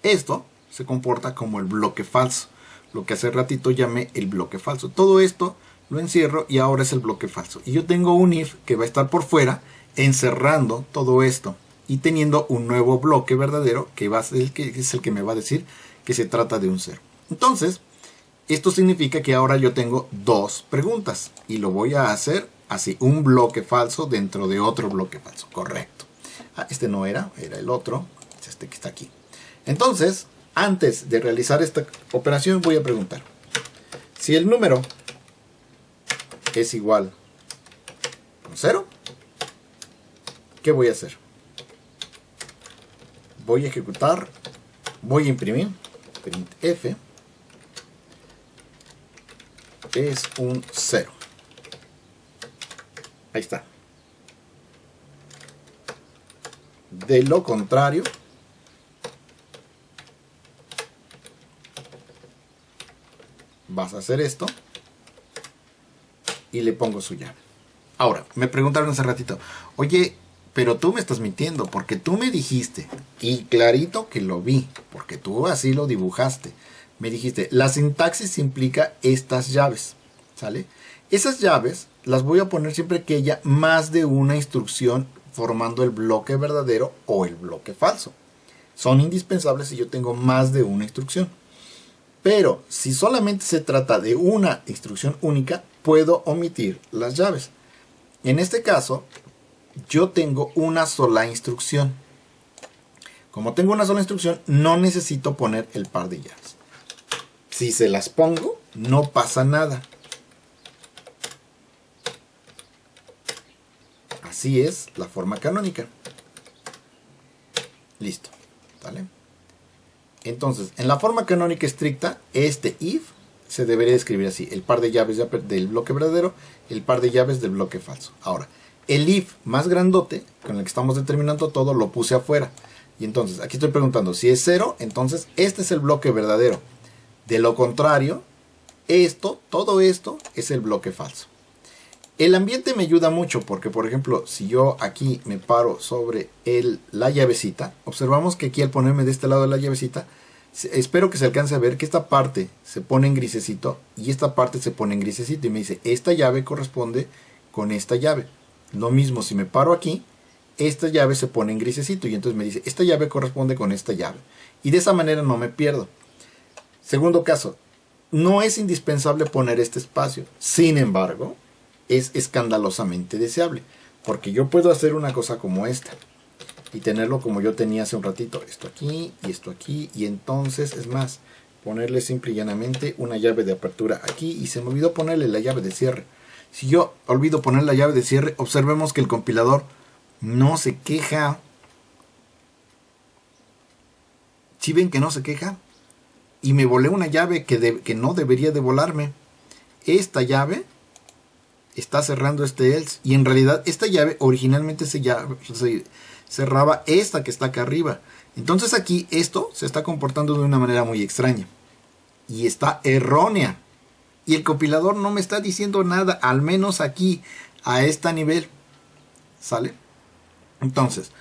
esto se comporta como el bloque falso, lo que hace ratito llamé el bloque falso. Todo esto lo encierro y ahora es el bloque falso. Y yo tengo un if que va a estar por fuera encerrando todo esto y teniendo un nuevo bloque verdadero que va a ser el que me va a decir que se trata de un 0. Entonces, esto significa que ahora yo tengo dos preguntas y lo voy a hacer así, un bloque falso dentro de otro bloque falso, correcto. Este no era el otro, es este que está aquí. Entonces, antes de realizar esta operación voy a preguntar, si el número es igual a 0, ¿qué voy a hacer? Voy a ejecutar, voy a imprimir, printf es un 0. Ahí está. De lo contrario, vas a hacer esto y le pongo su llave. Ahora, me preguntaron hace ratito, oye, pero tú me estás mintiendo porque tú me dijiste, y clarito que lo vi, porque tú así lo dibujaste, me dijiste, la sintaxis implica estas llaves, ¿sale? Esas llaves las voy a poner siempre que haya más de una instrucción formando el bloque verdadero o el bloque falso. Son indispensables si yo tengo más de una instrucción. Pero si solamente se trata de una instrucción única, puedo omitir las llaves. En este caso, yo tengo una sola instrucción. Como tengo una sola instrucción, no necesito poner el par de llaves. Si se las pongo, no pasa nada. Así es la forma canónica. Listo. ¿Vale? Entonces, en la forma canónica estricta, este if se debería escribir así. El par de llaves del bloque verdadero, el par de llaves del bloque falso. Ahora, el if más grandote, con el que estamos determinando todo, lo puse afuera. Y entonces, aquí estoy preguntando, si es 0, entonces este es el bloque verdadero. De lo contrario, todo esto es el bloque falso. El ambiente me ayuda mucho porque, por ejemplo, si yo aquí me paro sobre la llavecita, observamos que aquí al ponerme de este lado de la llavecita, espero que se alcance a ver que esta parte se pone en grisecito y esta parte se pone en grisecito y me dice, esta llave corresponde con esta llave. Lo mismo, si me paro aquí, esta llave se pone en grisecito y entonces me dice, esta llave corresponde con esta llave. Y de esa manera no me pierdo. Segundo caso, no es indispensable poner este espacio. Sin embargo, es escandalosamente deseable, porque yo puedo hacer una cosa como esta y tenerlo como yo tenía hace un ratito, esto aquí y entonces es más, ponerle simple y llanamente una llave de apertura aquí y se me olvidó ponerle la llave de cierre. Si yo olvido poner la llave de cierre, observemos que el compilador no se queja. ¿Sí ven que no se queja? Y me volé una llave que no debería de volarme. Esta llave está cerrando este else y en realidad esta llave originalmente se cerraba esta que está acá arriba. Entonces aquí esto se está comportando de una manera muy extraña y está errónea y el compilador no me está diciendo nada, al menos aquí a este nivel, ¿sale? Entonces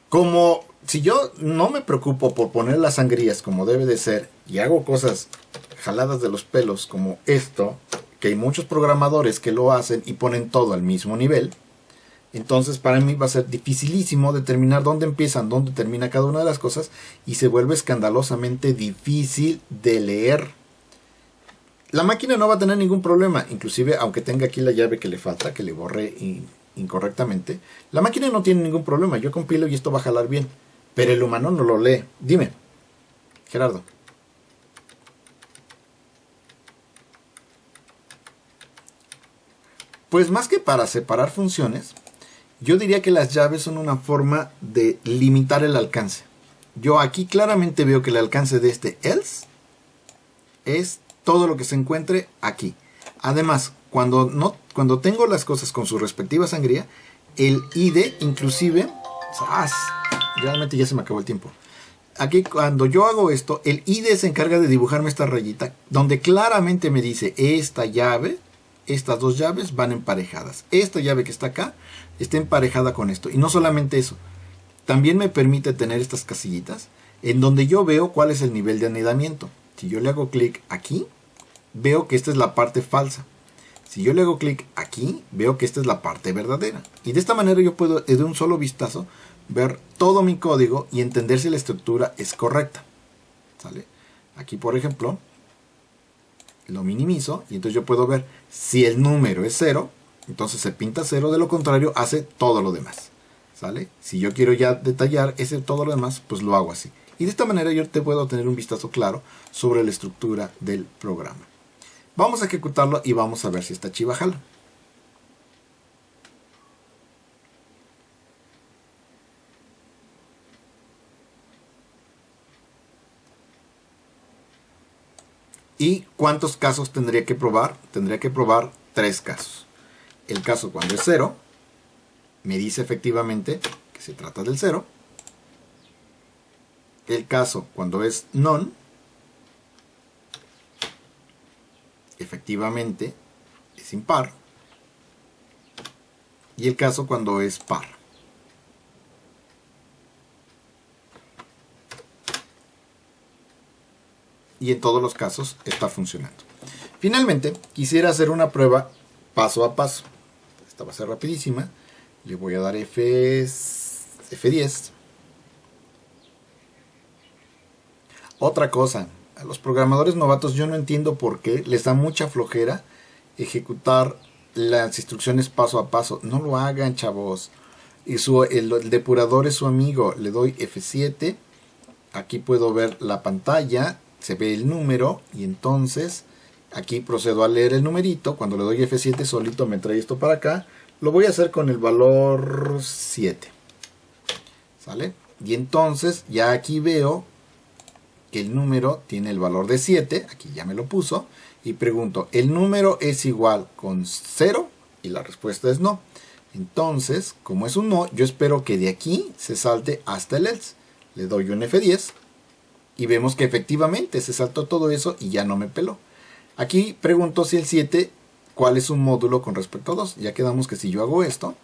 Como si yo no me preocupo por poner las sangrías como debe de ser y hago cosas jaladas de los pelos como esto, que hay muchos programadores que lo hacen y ponen todo al mismo nivel, entonces para mí va a ser dificilísimo determinar dónde empiezan, dónde termina cada una de las cosas y se vuelve escandalosamente difícil de leer. La máquina no va a tener ningún problema, inclusive aunque tenga aquí la llave que le falta, que le borré incorrectamente, la máquina no tiene ningún problema, yo compilo y esto va a jalar bien, pero el humano no lo lee. Dime, Gerardo. Pues más que para separar funciones, yo diría que las llaves son una forma de limitar el alcance. Yo aquí claramente veo que el alcance de este else es todo lo que se encuentre aquí. Además, cuando tengo las cosas con su respectiva sangría, el ID inclusive... Realmente ya se me acabó el tiempo. Aquí cuando yo hago esto, el ID se encarga de dibujarme esta rayita, donde claramente me dice esta llave, estas dos llaves van emparejadas. Esta llave que está acá está emparejada con esto. Y no solamente eso, también me permite tener estas casillitas en donde yo veo cuál es el nivel de anidamiento. Si yo le hago clic aquí, veo que esta es la parte falsa. Si yo le hago clic aquí, veo que esta es la parte verdadera. Y de esta manera yo puedo de un solo vistazo ver todo mi código y entender si la estructura es correcta. ¿Sale? Aquí por ejemplo, lo minimizo y entonces yo puedo ver si el número es 0, entonces se pinta 0, de lo contrario hace todo lo demás. ¿Sale? Si yo quiero ya detallar todo lo demás, pues lo hago así. Y de esta manera yo te puedo tener un vistazo claro sobre la estructura del programa. Vamos a ejecutarlo y vamos a ver si esta chiva jala. ¿Y cuántos casos tendría que probar? Tendría que probar 3 casos. El caso cuando es 0, me dice efectivamente que se trata del 0. El caso cuando es none, efectivamente es impar. Y el caso cuando es par. Y en todos los casos está funcionando. Finalmente, quisiera hacer una prueba paso a paso. Esta va a ser rapidísima. Le voy a dar F10. Otra cosa, a los programadores novatos yo no entiendo por qué les da mucha flojera ejecutar las instrucciones paso a paso. No lo hagan, chavos. Y el depurador es su amigo. Le doy F7. Aquí puedo ver la pantalla. Se ve el número. Y entonces aquí procedo a leer el numerito. Cuando le doy F7 solito me trae esto para acá. Lo voy a hacer con el valor 7. ¿Sale? Y entonces ya aquí veo que el número tiene el valor de 7. Aquí ya me lo puso. Y pregunto, ¿el número es igual con 0? Y la respuesta es no. Entonces, como es un no, yo espero que de aquí se salte hasta el else. Le doy un F10 y vemos que efectivamente se saltó todo eso y ya no me peló. Aquí pregunto si el 7, ¿cuál es un módulo con respecto a 2? Ya quedamos que si yo hago esto,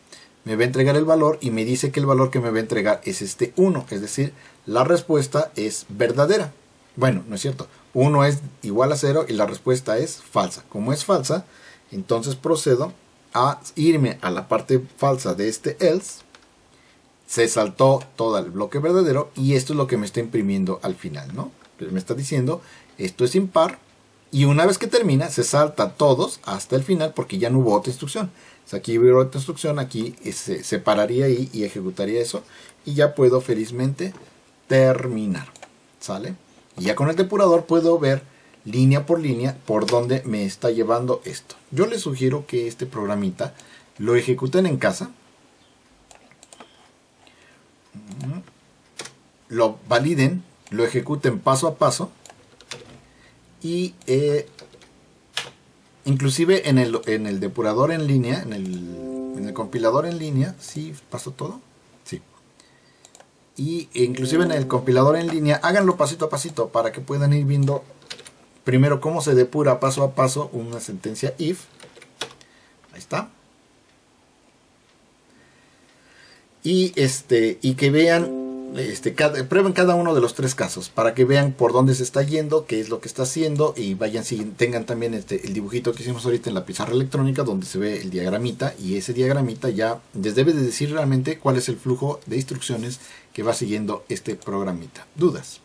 me va a entregar el valor y me dice que el valor que me va a entregar es este 1. Es decir, la respuesta es verdadera. Bueno, no es cierto. 1 es igual a 0 y la respuesta es falsa. Como es falsa, entonces procedo a irme a la parte falsa de este else. Se saltó todo el bloque verdadero y esto es lo que me está imprimiendo al final, ¿no? Me está diciendo, esto es impar, y una vez que termina, se salta todos hasta el final porque ya no hubo otra instrucción. O sea, aquí hubo otra instrucción, aquí se separaría ahí y ejecutaría eso, y ya puedo felizmente terminar, ¿sale? Y ya con el depurador puedo ver línea por línea por dónde me está llevando esto. Yo les sugiero que este programita lo ejecuten en casa, lo validen, lo ejecuten paso a paso y inclusive en el depurador en línea, en el compilador en línea, ¿sí pasó todo? Sí. Y inclusive en el compilador en línea, háganlo pasito a pasito para que puedan ir viendo primero cómo se depura paso a paso una sentencia if. Ahí está. y que vean, prueben cada uno de los 3 casos para que vean por dónde se está yendo, qué es lo que está haciendo, y vayan, tengan también el dibujito que hicimos ahorita en la pizarra electrónica donde se ve el diagramita, y ese diagramita ya les debe de decir realmente cuál es el flujo de instrucciones que va siguiendo este programita. ¿Dudas?